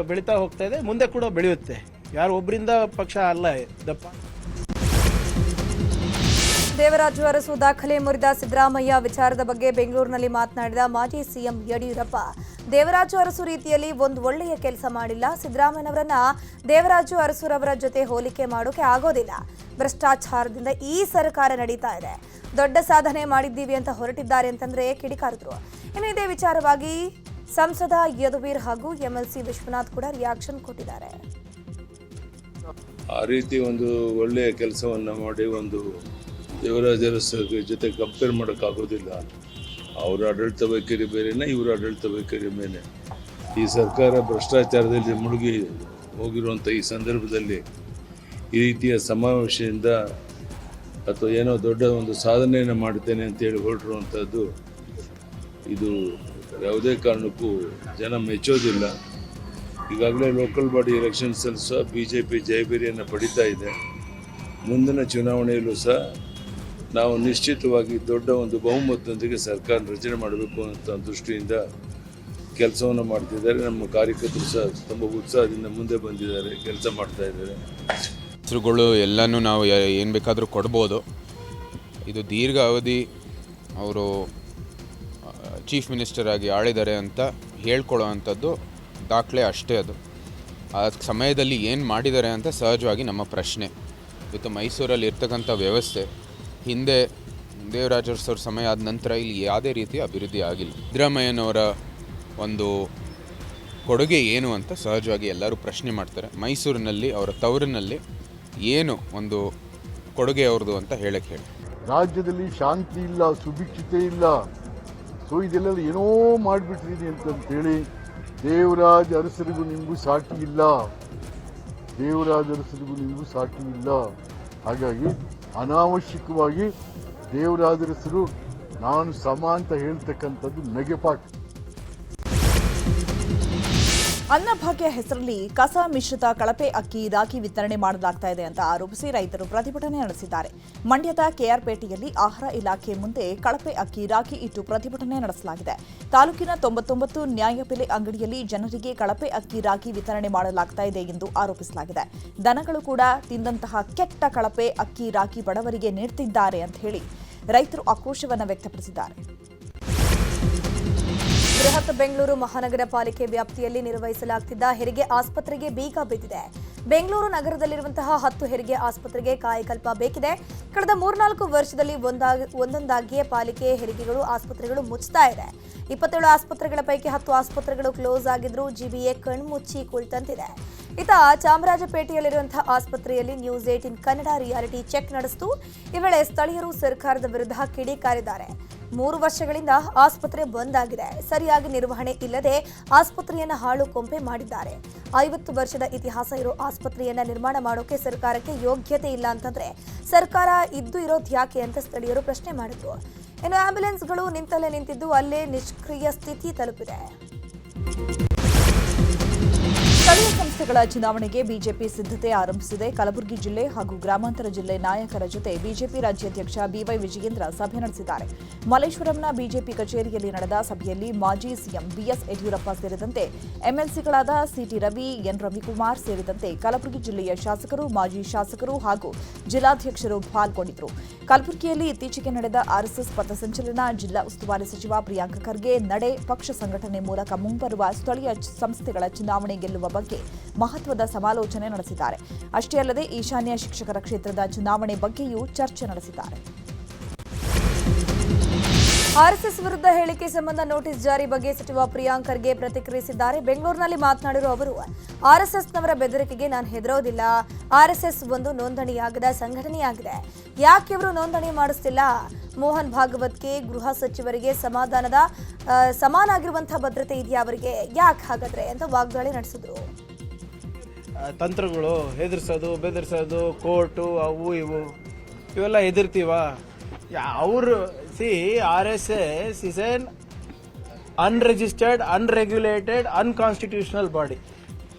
ಬೆಳೀತಾ ಹೋಗ್ತಾ ಇದೆ, ಮುಂದೆ ಕೂಡ ಬೆಳೆಯುತ್ತೆ. ಯಾರು ಒಬ್ಬರಿಂದ ಪಕ್ಷ ಅಲ್ಲ ದಪ್ಪ. ದೇವರಾಜು ಅರಸು ದಾಖಲೆ ಮುರಿದ ಸಿದ್ದರಾಮಯ್ಯ ವಿಚಾರದ ಬಗ್ಗೆ ಬೆಂಗಳೂರಿನಲ್ಲಿ ಮಾತನಾಡಿದ ಮಾಜಿ ಸಿಎಂ ಯಡಿಯೂರಪ್ಪ, ದೇವರಾಜು ಅರಸು ರೀತಿಯಲ್ಲಿ ಒಂದು ಒಳ್ಳೆಯ ಕೆಲಸ ಮಾಡಿಲ್ಲ. ಸಿದ್ದರಾಮಯ್ಯನವರನ್ನ ದೇವರಾಜು ಅರಸುರವರ ಜೊತೆ ಹೋಲಿಕೆ ಮಾಡೋಕೆ ಆಗೋದಿಲ್ಲ. ಭ್ರಷ್ಟಾಚಾರದಿಂದ ಈ ಸರ್ಕಾರ ನಡೀತಾ ಇದೆ. ದೊಡ್ಡ ಸಾಧನೆ ಮಾಡಿದ್ದೀವಿ ಅಂತ ಹೊರಟಿದ್ದಾರೆ ಅಂತಂದ್ರೆ ಕಿಡಿಕಾರಿದ್ರು. ಇನ್ನು ಇದೇ ವಿಚಾರವಾಗಿ ಸಂಸದ ಯದುವೀರ್ ಹಾಗೂ ಎಂಎಲ್ಸಿ ವಿಶ್ವನಾಥ್ ಕೂಡ ರಿಯಾಕ್ಷನ್ ಕೊಟ್ಟಿದ್ದಾರೆ. ಆ ರೀತಿ ಒಂದು ಒಳ್ಳೆಯ ಕೆಲಸವನ್ನು ಮಾಡಿ ಒಂದು ದೇವರಾಜ ಅರಸು ಜೊತೆ ಕಂಪೇರ್ ಮಾಡೋಕ್ಕಾಗೋದಿಲ್ಲ. ಅವರ ಆಡಳಿತ ವೈಖರಿ ಬೇರೆನೇ, ಇವರ ಆಡಳಿತ ವೈಖರಿ ಬೇರೆ. ಈ ಸರ್ಕಾರ ಭ್ರಷ್ಟಾಚಾರದಲ್ಲಿ ಮುಳುಗಿ ಹೋಗಿರುವಂಥ ಈ ಸಂದರ್ಭದಲ್ಲಿ ಈ ರೀತಿಯ ಸಮಾವೇಶದಿಂದ ಅಥವಾ ಏನೋ ದೊಡ್ಡ ಒಂದು ಸಾಧನೆಯನ್ನು ಮಾಡ್ತೇನೆ ಅಂತೇಳಿ ಹೊರಟಿರುವಂಥದ್ದು ಇದು ಯಾವುದೇ ಕಾರಣಕ್ಕೂ ಜನ ಮೆಚ್ಚೋದಿಲ್ಲ. ಈಗಾಗಲೇ ಲೋಕಲ್ ಬಾಡಿ ಎಲೆಕ್ಷನ್ಸಲ್ಲಿ ಸಹ BJP ಜಯಬೇರಿಯನ್ನು ಪಡಿತಾ ಇದೆ. ಮುಂದಿನ ಚುನಾವಣೆಯಲ್ಲೂ ಸಹ ನಾವು ನಿಶ್ಚಿತವಾಗಿ ದೊಡ್ಡ ಒಂದು ಬಹುಮತದೊಂದಿಗೆ ಸರ್ಕಾರ ರಚನೆ ಮಾಡಬೇಕು ಅಂತ ದೃಷ್ಟಿಯಿಂದ ಕೆಲಸವನ್ನು ಮಾಡ್ತಿದ್ದಾರೆ. ನಮ್ಮ ಕಾರ್ಯಕರ್ತರು ಸಹ ತುಂಬ ಉತ್ಸಾಹದಿಂದ ಮುಂದೆ ಬಂದಿದ್ದಾರೆ, ಕೆಲಸ ಮಾಡ್ತಾ ಇದ್ದಾರೆ. ಹೆಸರುಗಳು ಎಲ್ಲನೂ ನಾವು ಏನು ಬೇಕಾದರೂ ಕೊಡ್ಬೋದು. ಇದು ದೀರ್ಘಾವಧಿ ಅವರು ಚೀಫ್ ಮಿನಿಸ್ಟರ್ ಆಗಿ ಆಳಿದ್ದಾರೆ ಅಂತ ಹೇಳ್ಕೊಳ್ಳೋ ಅಂಥದ್ದು ದಾಖಲೆ ಅಷ್ಟೇ. ಅದು ಆ ಸಮಯದಲ್ಲಿ ಏನು ಮಾಡಿದ್ದಾರೆ ಅಂತ ಸಹಜವಾಗಿ ನಮ್ಮ ಪ್ರಶ್ನೆ. ಇವತ್ತು ಮೈಸೂರಲ್ಲಿ ಇರ್ತಕ್ಕಂಥ ವ್ಯವಸ್ಥೆ ಹಿಂದೆ ದೇವರಾಜ ಅರಸು ಸಮಯ ಆದ ನಂತರ ಇಲ್ಲಿ ಯಾವುದೇ ರೀತಿಯ ಅಭಿವೃದ್ಧಿ ಆಗಿಲ್ಲ. ಸಿದ್ದರಾಮಯ್ಯನವರ ಒಂದು ಕೊಡುಗೆ ಏನು ಅಂತ ಸಹಜವಾಗಿ ಎಲ್ಲರೂ ಪ್ರಶ್ನೆ ಮಾಡ್ತಾರೆ. ಮೈಸೂರಿನಲ್ಲಿ ಅವರ ತವರಿನಲ್ಲಿ ಏನು ಒಂದು ಕೊಡುಗೆ ಅವ್ರದ್ದು ಅಂತ ಹೇಳಕ್ಕೆ ಹೇಳಿ. ರಾಜ್ಯದಲ್ಲಿ ಶಾಂತಿ ಇಲ್ಲ, ಸುಭಿಕ್ಷತೆ ಇಲ್ಲ, ಸೊ ಇದೆಲ್ಲ ಏನೋ ಮಾಡಿಬಿಟ್ರಿ ಅಂತಂತೇಳಿ ದೇವರಾಜ ಅರಸರಿಗೂ ನಿಮಗೂ ಸಾಟಿ ಇಲ್ಲ. ದೇವರಾಜ ಅರಸರಿಗೂ ನಿಮಗೂ ಸಾಟಿ ಇಲ್ಲ. ಹಾಗಾಗಿ ಅನಾವಶ್ಯಕವಾಗಿ ದೇವರಾಜ ಅರಸರು ನಾನು ಸಮ ಅಂತ ಹೇಳ್ತಕ್ಕಂಥದ್ದು ನಗೆಪಾಟ್. ಅನ್ನಭಾಗ್ಯ ಹೆಸರಲ್ಲಿ ಕಸ ಮಿಶ್ರಿತ ಕಳಪೆ ಅಕ್ಕಿ ರಾಗಿ ವಿತರಣೆ ಮಾಡಲಾಗ್ತಾ ಇದೆ ಅಂತ ಆರೋಪಿಸಿ ರೈತರು ಪ್ರತಿಭಟನೆ ನಡೆಸಿದ್ದಾರೆ. ಮಂಡ್ಯದ ಕೆಆರ್ಪೇಟೆಯಲ್ಲಿ ಆಹಾರ ಇಲಾಖೆ ಮುಂದೆ ಕಳಪೆ ಅಕ್ಕಿ ರಾಗಿ ಇಟ್ಟು ಪ್ರತಿಭಟನೆ ನಡೆಸಲಾಗಿದೆ. ತಾಲೂಕಿನ 99 ನ್ಯಾಯಬೆಲೆ ಅಂಗಡಿಯಲ್ಲಿ ಜನರಿಗೆ ಕಳಪೆ ಅಕ್ಕಿ ರಾಗಿ ವಿತರಣೆ ಮಾಡಲಾಗ್ತಾ ಇದೆ ಎಂದು ಆರೋಪಿಸಲಾಗಿದೆ. ದನಗಳು ಕೂಡ ತಿಂದಂತಹ ಕೆಟ್ಟ ಕಳಪೆ ಅಕ್ಕಿ ರಾಗಿ ಬಡವರಿಗೆ ನೀಡುತ್ತಿದ್ದಾರೆ ಅಂತ ಹೇಳಿ ರೈತರು ಆಕ್ರೋಶವನ್ನು ವ್ಯಕ್ತಪಡಿಸಿದ್ದಾರೆ. ಬೃಹತ್ ಬೆಂಗಳೂರು ಮಹಾನಗರ ಪಾಲಿಕೆ ವ್ಯಾಪ್ತಿಯಲ್ಲಿ ನಿರ್ವಹಿಸಲಾಗುತ್ತಿದ್ದ ಹೆರಿಗೆ ಆಸ್ಪತ್ರೆಗೆ ಬೀಗ ಬಿದ್ದಿದೆ. ಬೆಂಗಳೂರು ನಗರದಲ್ಲಿರುವಂತಹ 10 ಹೆರಿಗೆ ಆಸ್ಪತ್ರೆಗೆ ಕಾಯಕಲ್ಪ ಬೇಕಿದೆ. ಕಳೆದ 3-4 ವರ್ಷದಲ್ಲಿ ಒಂದೊಂದಾಗಿಯೇ ಪಾಲಿಕೆ ಹೆರಿಗೆಗಳು ಆಸ್ಪತ್ರೆಗಳು ಮುಚ್ಚುತ್ತಾ ಇದೆ. 27 ಆಸ್ಪತ್ರೆಗಳ ಪೈಕಿ 10 ಆಸ್ಪತ್ರೆಗಳು ಕ್ಲೋಸ್ ಆಗಿದ್ರು GBA ಕಣ್ಮುಚ್ಚಿ ಕುಳಿತಂತಿದೆ. ಇತ್ತ ಚಾಮರಾಜಪೇಟೆಯಲ್ಲಿರುವಂತಹ ಆಸ್ಪತ್ರೆಯಲ್ಲಿ ನ್ಯೂಸ್ 18 ಕನ್ನಡ ರಿಯಾಲಿಟಿ ಚೆಕ್ ನಡೆಸಿತು. ಈ ವೇಳೆ ಸ್ಥಳೀಯರು ಸರ್ಕಾರದ ವಿರುದ್ಧ ಕಿಡಿಕಾರಿದ್ದಾರೆ. 3 ವರ್ಷಗಳಿಂದ ಆಸ್ಪತ್ರೆ ಬಂದ್ ಆಗಿದೆ. ಸರಿಯಾಗಿ ನಿರ್ವಹಣೆ ಇಲ್ಲದೆ ಆಸ್ಪತ್ರೆಯನ್ನ ಹಾಳು ಕೊಂಪೆ ಮಾಡಿದ್ದಾರೆ. 50 ವರ್ಷದ ಇತಿಹಾಸ ಇರೋ ಆಸ್ಪತ್ರೆಯನ್ನ ನಿರ್ಮಾಣ ಮಾಡೋಕೆ ಸರ್ಕಾರಕ್ಕೆ ಯೋಗ್ಯತೆ ಇಲ್ಲ ಅಂತಂದ್ರೆ ಸರ್ಕಾರ ಇದ್ದು ಇರೋದು ಯಾಕೆ ಅಂತ ಸ್ಥಳೀಯರು ಪ್ರಶ್ನೆ ಮಾಡಿದ್ರು. ಇನ್ನು ಆಂಬ್ಯುಲೆನ್ಸ್ಗಳು ನಿಂತಲ್ಲೇ ನಿಂತಿದ್ದು ಅಲ್ಲೇ ನಿಷ್ಕ್ರಿಯ ಸ್ಥಿತಿ ತಲುಪಿದೆ. ಸ್ಥಳೀಯ ಸಂಸ್ಥೆಗಳ ಚುನಾವಣೆಗೆ ಬಿಜೆಪಿ ಸಿದ್ಧತೆ ಆರಂಭಿಸಿದೆ. ಕಲಬುರಗಿ ಜಿಲ್ಲೆ ಹಾಗೂ ಗ್ರಾಮಾಂತರ ಜಿಲ್ಲೆ ನಾಯಕರ ಜೊತೆ ಬಿಜೆಪಿ ರಾಜ್ಯಾಧ್ಯಕ್ಷ ಬಿವೈ ವಿಜಯೇಂದ್ರ ಸಭೆ ನಡೆಸಿದ್ದಾರೆ. ಮಲ್ಲೇಶ್ವರಂನ ಬಿಜೆಪಿ ಕಚೇರಿಯಲ್ಲಿ ನಡೆದ ಸಭೆಯಲ್ಲಿ ಮಾಜಿ ಸಿಎಂ ಬಿಎಸ್ ಯಡಿಯೂರಪ್ಪ ಸೇರಿದಂತೆ ಎಂಎಲ್ಸಿಗಳಾದ ಸಿಟಿ ರವಿ, ಎನ್ ರವಿಕುಮಾರ್ ಸೇರಿದಂತೆ ಕಲಬುರಗಿ ಜಿಲ್ಲೆಯ ಶಾಸಕರು, ಮಾಜಿ ಶಾಸಕರು ಹಾಗೂ ಜಿಲ್ಲಾಧ್ಯಕ್ಷರು ಪಾಲ್ಗೊಂಡಿದ್ದರು. ಕಲಬುರಗಿಯಲ್ಲಿ ಇತ್ತೀಚೆಗೆ ನಡೆದ ಆರ್ಎಸ್ಎಸ್ ಪಥಸಂಚಲನ, ಜಿಲ್ಲಾ ಉಸ್ತುವಾರಿ ಸಚಿವ ಪ್ರಿಯಾಂಕ ಖರ್ಗೆ ನಡೆ, ಪಕ್ಷ ಸಂಘಟನೆ ಮೂಲಕ ಮುಂಬರುವ ಸ್ಥಳೀಯ ಸಂಸ್ಥೆಗಳ ಚುನಾವಣೆ ಗೆಲ್ಲುವ ಬಗ್ಗೆ ಮಹತ್ವದ ಸಮಾಲೋಚನೆ ನಡೆಸಿದ್ದಾರೆ. ಅಷ್ಟೇ ಅಲ್ಲದೆ ಈಶಾನ್ಯ ಶಿಕ್ಷಕರ ಕ್ಷೇತ್ರದ ಚುನಾವಣೆ ಬಗ್ಗೆಯೂ ಚರ್ಚೆ ನಡೆಸಿದ್ದಾರೆ. ಆರ್ಎಸ್ಎಸ್ ವಿರುದ್ಧ ಹೇಳಿಕೆ ಸಂಬಂಧ ನೋಟಿಸ್ ಜಾರಿ ಬಗ್ಗೆ ಸಚಿವ ಪ್ರಿಯಾಂಕ್ ಖರ್ಗೆ ಪ್ರತಿಕ್ರಿಯಿಸಿದ್ದಾರೆ. ಬೆಂಗಳೂರಿನಲ್ಲಿ ಮಾತನಾಡಿರುವ ಅವರು, ಆರ್ಎಸ್ಎಸ್ನವರ ಬೆದರಿಕೆಗೆ ನಾನು ಹೆದರೋದಿಲ್ಲ. ಆರ್ಎಸ್ಎಸ್ ಒಂದು ನೋಂದಣಿಯಾಗದ ಸಂಘಟನೆಯಾಗಿದೆ. ಯಾಕೆ ಇವರು ನೋಂದಣಿ ಮಾಡಿಸ್ತಿಲ್ಲ? ಮೋಹನ್ ಭಾಗವತ್ಗೆ, ಗೃಹ ಸಚಿವರಿಗೆ ಸಮಾನಾಗಿರುವಂತಹ ಭದ್ರತೆ ಇದೆಯಾ ಅವರಿಗೆ? ಯಾಕೆ ಹಾಗಾದ್ರೆ ಅಂತ ವಾಗ್ದಾಳಿ ನಡೆಸಿದ್ರು. ತಂತ್ರಗಳು ಹೆದರ್ಸೋದು, ಬೆದರ್ಸೋದು, ಕೋರ್ಟು, ಅವು ಇವು ಇವೆಲ್ಲ ಹೆದರ್ತೀವ? ಅವರು RSS is an unregistered, unregulated, unconstitutional body.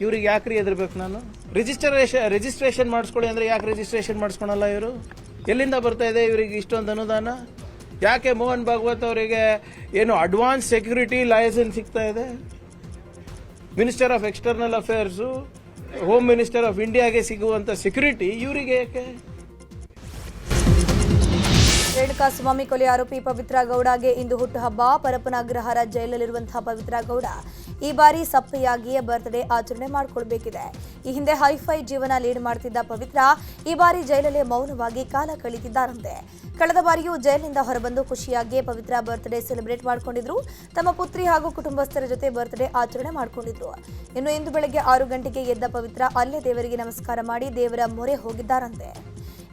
ಇವ್ರಿಗೆ ಯಾಕ್ರಿ ಹೆದರ್ಬೇಕು ನಾನು? ರಿಜಿಸ್ಟ್ರೇಷನ್ ಮಾಡಿಸ್ಕೊಳ್ಳಿ ಅಂದರೆ ಯಾಕೆ ರಿಜಿಸ್ಟ್ರೇಷನ್ ಮಾಡಿಸ್ಕೊಳಲ್ಲ ಇವರು? ಎಲ್ಲಿಂದ ಬರ್ತಾ ಇದೆ ಇವರಿಗೆ ಇಷ್ಟೊಂದು ಅನುದಾನ? ಯಾಕೆ ಮೋಹನ್ ಭಾಗವತ್ ಅವರಿಗೆ ಏನು ಅಡ್ವಾನ್ಸ್ ಸೆಕ್ಯೂರಿಟಿ ಲೈಸೆನ್ಸ್ ಸಿಗ್ತಾ ಇದೆ? Minister of external affairs, home minister of ಇಂಡಿಯಾಗೆ ಸಿಗುವಂಥ ಸೆಕ್ಯೂರಿಟಿ ಇವರಿಗೆ ಯಾಕೆ? ರೇಣುಕಾಸ್ವಾಮಿ ಕೊಲೆ ಆರೋಪಿ ಪವಿತ್ರ ಗೌಡಗೆ ಇಂದು ಹುಟ್ಟುಹಬ್ಬ. ಪರಪ್ಪನ ಅಗ್ರಹಾರ ಜೈಲಲ್ಲಿರುವಂತಹ ಪವಿತ್ರ ಗೌಡ ಈ ಬಾರಿ ಸಪ್ಪೆಯಾಗಿಯೇ ಬರ್ತ್ಡೇ ಆಚರಣೆ ಮಾಡಿಕೊಳ್ಬೇಕಿದೆ. ಈ ಹಿಂದೆ ಹೈಫೈ ಜೀವನ ಲೀಡ್ ಮಾಡ್ತಿದ್ದ ಪವಿತ್ರ ಈ ಬಾರಿ ಜೈಲಲ್ಲೇ ಮೌನವಾಗಿ ಕಾಲ ಕಳೀತಿದ್ದಾರಂತೆ. ಕಳೆದ ಬಾರಿಯೂ ಜೈಲಿನಿಂದ ಹೊರಬಂದು ಖುಷಿಯಾಗಿಯೇ ಪವಿತ್ರ ಬರ್ತ್ಡೇ ಸೆಲೆಬ್ರೇಟ್ ಮಾಡಿಕೊಂಡಿದ್ರು. ತಮ್ಮ ಪುತ್ರಿ ಹಾಗೂ ಕುಟುಂಬಸ್ಥರ ಜೊತೆ ಬರ್ತ್ಡೇ ಆಚರಣೆ ಮಾಡಿಕೊಂಡಿದ್ರು. ಇನ್ನು ಇಂದು ಬೆಳಗ್ಗೆ 6 ಗಂಟೆಗೆ ಎದ್ದ ಪವಿತ್ರ ಅಲ್ಲೇ ದೇವರಿಗೆ ನಮಸ್ಕಾರ ಮಾಡಿ ದೇವರ ಮೊರೆ ಹೋಗಿದ್ದಾರಂತೆ.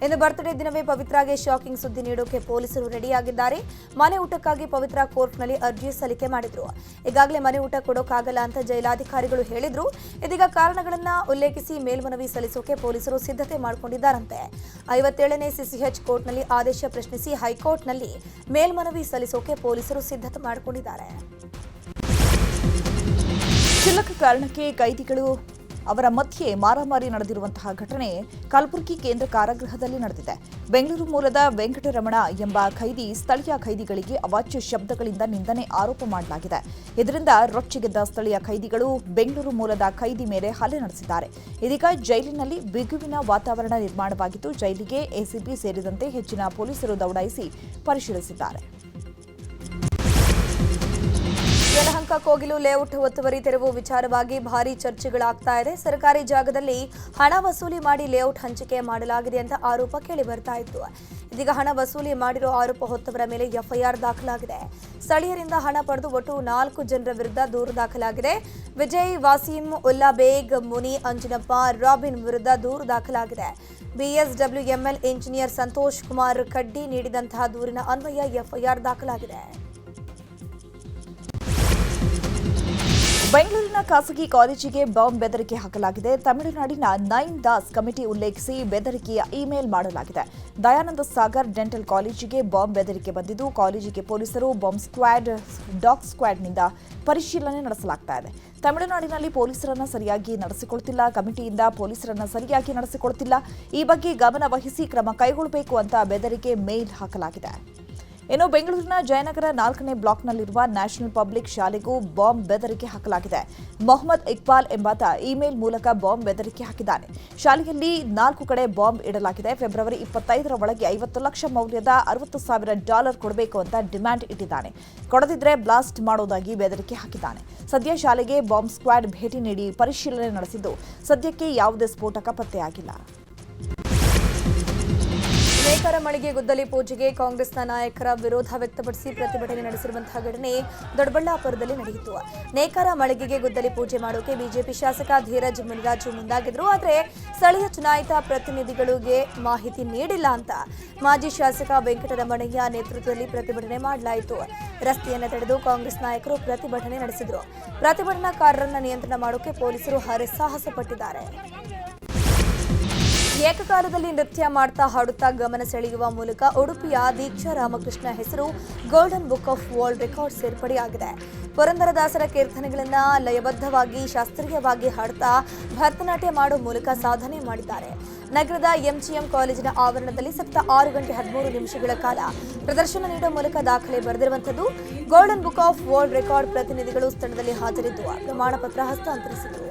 ಇನ್ನು ಬರ್ತ್ಡೇ ದಿನವೇ ಪವಿತ್ರಾಗೆ ಶಾಕಿಂಗ್ ಸುದ್ದಿ ನೀಡೋಕೆ ಪೊಲೀಸರು ರೆಡಿಯಾಗಿದ್ದಾರೆ. ಮನೆ ಊಟಕ್ಕಾಗಿ ಪವಿತ್ರ ಕೋರ್ಟ್ನಲ್ಲಿ ಅರ್ಜಿ ಸಲ್ಲಿಕೆ ಮಾಡಿದ್ರು. ಈಗಾಗಲೇ ಮನೆ ಊಟ ಕೊಡೋಕ್ಕಾಗಲ್ಲ ಅಂತ ಜೈಲಾಧಿಕಾರಿಗಳು ಹೇಳಿದ್ರು. ಇದೀಗ ಕಾರಣಗಳನ್ನ ಉಲ್ಲೇಖಿಸಿ ಮೇಲ್ಮನವಿ ಸಲ್ಲಿಸೋಕೆ ಪೊಲೀಸರು ಸಿದ್ಧತೆ ಮಾಡಿಕೊಂಡಿದ್ದಾರಂತೆ. 57ನೇ ಸಿಸಿಎಚ್ ಕೋರ್ಟ್ನಲ್ಲಿ ಆದೇಶ ಪ್ರಶ್ನಿಸಿ ಹೈಕೋರ್ಟ್ನಲ್ಲಿ ಮೇಲ್ಮನವಿ ಸಲ್ಲಿಸೋಕೆ ಪೊಲೀಸರು ಸಿದ್ಧತೆ ಮಾಡಿಕೊಂಡಿದ್ದಾರೆ. ಕ್ಷುಲ್ಲಕ ಕಾರಣಕ್ಕೆ ಕೈದಿಗಳು ಅವರ ಮಧ್ಯೆ ಮಾರಾಮಾರಿ ನಡೆದಿರುವಂತಹ ಘಟನೆ ಕಲಬುರಗಿ ಕೇಂದ್ರ ಕಾರಾಗೃಹದಲ್ಲಿ ನಡೆದಿದೆ. ಬೆಂಗಳೂರು ಮೂಲದ ವೆಂಕಟರಮಣ ಎಂಬ ಖೈದಿ ಸ್ಥಳೀಯ ಖೈದಿಗಳಿಗೆ ಅವಾಚ್ಯ ಶಬ್ದಗಳಿಂದ ನಿಂದನೆ ಆರೋಪ ಮಾಡಲಾಗಿದೆ. ಇದರಿಂದ ರೊಚ್ಚಿಗೆದ್ದ ಸ್ಥಳೀಯ ಖೈದಿಗಳು ಬೆಂಗಳೂರು ಮೂಲದ ಖೈದಿ ಮೇಲೆ ಹಲ್ಲೆ ನಡೆಸಿದ್ದಾರೆ. ಇದೀಗ ಜೈಲಿನಲ್ಲಿ ಬಿಗುವಿನ ವಾತಾವರಣ ನಿರ್ಮಾಣವಾಗಿದ್ದು ಜೈಲಿಗೆ ಎಸಿಬಿ ಸೇರಿದಂತೆ ಹೆಚ್ಚಿನ ಪೊಲೀಸರು ದೌಡಾಯಿಸಿ ಪರಿಶೀಲಿಸಿದ್ದಾರೆ. ಯಲಹಂಕ ಕೋಗಿಲು ಲೇಔಟ್ ಒತ್ತುವರಿ ತೆರವು ವಿಚಾರವಾಗಿ ಭಾರೀ ಚರ್ಚೆಗಳಾಗ್ತಾ ಇದೆ. ಸರ್ಕಾರಿ ಜಾಗದಲ್ಲಿ ಹಣ ವಸೂಲಿ ಮಾಡಿ ಲೇಔಟ್ ಹಂಚಿಕೆ ಮಾಡಲಾಗಿದೆ ಅಂತ ಆರೋಪ ಕೇಳಿ ಬರ್ತಾ ಇತ್ತು. ಇದೀಗ ಹಣ ವಸೂಲಿ ಮಾಡಿರೋ ಆರೋಪ ಹೊತ್ತವರ ಮೇಲೆ ಎಫ್ಐಆರ್ ದಾಖಲಾಗಿದೆ. ಸ್ಥಳೀಯರಿಂದ ಹಣ ಪಡೆದು ಒಟ್ಟು 4 ಜನರ ವಿರುದ್ಧ ದೂರು ದಾಖಲಾಗಿದೆ. ವಿಜಯ್, ವಾಸೀಂ, ಉಲ್ಲಾ ಬೇಗ್, ಮುನಿ, ಅಂಜನಪ್ಪ, ರಾಬಿನ್ ವಿರುದ್ಧ ದೂರು ದಾಖಲಾಗಿದೆ. ಬಿಎಸ್ಡಬ್ಲ್ಯೂಎಂಎಲ್ ಇಂಜಿನಿಯರ್ ಸಂತೋಷ್ ಕುಮಾರ್ ಕಡ್ಡಿ ನೀಡಿದಂತಹ ದೂರಿನ ಅನ್ವಯ ಎಫ್ಐಆರ್ ದಾಖಲಾಗಿದೆ. ಬೆಂಗಳೂರಿನ ಖಾಸಗಿ ಕಾಲೇಜಿಗೆ ಬಾಂಬ್ ಬೆದರಿಕೆ ಹಾಕಲಾಗಿದೆ. ತಮಿಳುನಾಡಿನ 9 ದಾಸ್ ಕಮಿಟಿ ಉಲ್ಲೇಖಿಸಿ ಬೆದರಿಕೆಯ ಇಮೇಲ್ ಮಾಡಲಾಗಿದೆ. ದಯಾನಂದ ಸಾಗರ್ ಡೆಂಟಲ್ ಕಾಲೇಜಿಗೆ ಬಾಂಬ್ ಬೆದರಿಕೆ ಬಂದಿದ್ದು ಕಾಲೇಜಿಗೆ ಪೊಲೀಸರು ಬಾಂಬ್ ಸ್ಕ್ವಾಡ್, ಡಾಗ್ ಸ್ಕ್ವಾಡ್ನಿಂದ ಪರಿಶೀಲನೆ ನಡೆಸಲಾಗ್ತಾ ಇದೆ. ತಮಿಳುನಾಡಿನಲ್ಲಿ ಪೊಲೀಸರನ್ನ ಸರಿಯಾಗಿ ನಡೆಸಿಕೊಳ್ತಿಲ್ಲ, ಕಮಿಟಿಯಿಂದ ಪೊಲೀಸರನ್ನ ಸರಿಯಾಗಿ ನಡೆಸಿಕೊಳ್ತಿಲ್ಲ, ಈ ಬಗ್ಗೆ ಗಮನ ವಹಿಸಿ ಕ್ರಮ ಕೈಗೊಳ್ಳಬೇಕು ಅಂತ ಬೆದರಿಕೆ ಮೇಲ್ ಹಾಕಲಾಗಿದೆ. ಇನ್ನು ಬೆಂಗಳೂರಿನ ಜಯನಗರ 4ನೇ ಬ್ಲಾಕ್ನಲ್ಲಿರುವ ನ್ಯಾಷನಲ್ ಪಬ್ಲಿಕ್ ಶಾಲೆಗೂ ಬಾಂಬ್ ಬೆದರಿಕೆ ಹಾಕಲಾಗಿದೆ. ಮೊಹಮ್ಮದ್ ಇಕ್ಬಾಲ್ ಎಂಬಾತ ಇಮೇಲ್ ಮೂಲಕ ಬಾಂಬ್ ಬೆದರಿಕೆ ಹಾಕಿದ್ದಾನೆ. ಶಾಲೆಯಲ್ಲಿ 4 ಕಡೆ ಬಾಂಬ್ ಇಡಲಾಗಿದೆ. ಫೆಬ್ರವರಿ 25ರ ಒಳಗೆ 50 ಲಕ್ಷ ಮೌಲ್ಯದ $60,000 ಕೊಡಬೇಕು ಅಂತ ಡಿಮ್ಯಾಂಡ್ ಇಟ್ಟಿದ್ದಾನೆ. ಕೊಡದಿದ್ರೆ ಬ್ಲಾಸ್ಟ್ ಮಾಡೋದಾಗಿ ಬೆದರಿಕೆ ಹಾಕಿದ್ದಾನೆ. ಸದ್ಯ ಶಾಲೆಗೆ ಬಾಂಬ್ ಸ್ಕ್ವಾಡ್ ಭೇಟಿ ನೀಡಿ ಪರಿಶೀಲನೆ ನಡೆಸಿದ್ದು ಸದ್ಯಕ್ಕೆ ಯಾವುದೇ ಸ್ಫೋಟಕ ಪತ್ತೆಯಾಗಿಲ್ಲ. ನೇಕಾರ ಮಳಿಗೆ ಗುದ್ದಲಿ ಪೂಜೆಗೆ ಕಾಂಗ್ರೆಸ್ನ ನಾಯಕರ ವಿರೋಧ ವ್ಯಕ್ತಪಡಿಸಿ ಪ್ರತಿಭಟನೆ ನಡೆಸಿರುವಂತಹ ಘಟನೆ ದೊಡ್ಡಬಳ್ಳಾಪುರದಲ್ಲಿ ನಡೆಯಿತು. ನೇಕಾರ ಮಳಿಗೆಗೆ ಗುದ್ದಲಿ ಪೂಜೆ ಮಾಡೋಕೆ ಬಿಜೆಪಿ ಶಾಸಕ ಧೀರಜ್ ಮುನಿರಾಜು ಮುಂದಾಗಿದ್ರು. ಆದರೆ ಸ್ಥಳೀಯ ಚುನಾಯಿತ ಪ್ರತಿನಿಧಿಗಳಿಗೆ ಮಾಹಿತಿ ನೀಡಿಲ್ಲ ಅಂತ ಮಾಜಿ ಶಾಸಕ ವೆಂಕಟರಮಣಯ್ಯ ನೇತೃತ್ವದಲ್ಲಿ ಪ್ರತಿಭಟನೆ ಮಾಡಲಾಯಿತು. ರಸ್ತೆಯನ್ನು ತಡೆದು ಕಾಂಗ್ರೆಸ್ ನಾಯಕರು ಪ್ರತಿಭಟನೆ ನಡೆಸಿದ್ರು. ಪ್ರತಿಭಟನಾಕಾರರನ್ನ ನಿಯಂತ್ರಣ ಮಾಡೋಕೆ ಪೊಲೀಸರು ಹರಸಾಹಸ ಪಟ್ಟಿದ್ದಾರೆ. ಏಕಕಾಲದಲ್ಲಿ ನೃತ್ಯ ಮಾಡ್ತಾ ಹಾಡುತ್ತಾ ಗಮನ ಸೆಳೆಯುವ ಮೂಲಕ ಉಡುಪಿಯ ದೀಕ್ಷಾ ರಾಮಕೃಷ್ಣ ಹೆಸರು golden book of world record ಸೇರ್ಪಡೆಯಾಗಿದೆ. ಪುರಂದರದಾಸರ ಕೀರ್ತನೆಗಳನ್ನು ಲಯಬದ್ಧವಾಗಿ ಶಾಸ್ತ್ರೀಯವಾಗಿ ಹಾಡುತ್ತಾ ಭರತನಾಟ್ಯ ಮಾಡೋ ಮೂಲಕ ಸಾಧನೆ ಮಾಡಿದ್ದಾರೆ. ನಗರದ ಎಂಜಿಎಂ ಕಾಲೇಜಿನ ಆವರಣದಲ್ಲಿ ಸತತ 6 ಗಂಟೆ 13 ನಿಮಿಷಗಳ ಕಾಲ ಪ್ರದರ್ಶನ ನೀಡುವ ಮೂಲಕ ದಾಖಲೆ ಬರೆದಿರುವಂಥದ್ದು. Golden book of world record ಪ್ರತಿನಿಧಿಗಳು ಸ್ಥಳದಲ್ಲಿ ಹಾಜರಿದ್ದು ಪ್ರಮಾಣ ಪತ್ರ ಹಸ್ತಾಂತರಿಸಿದರು.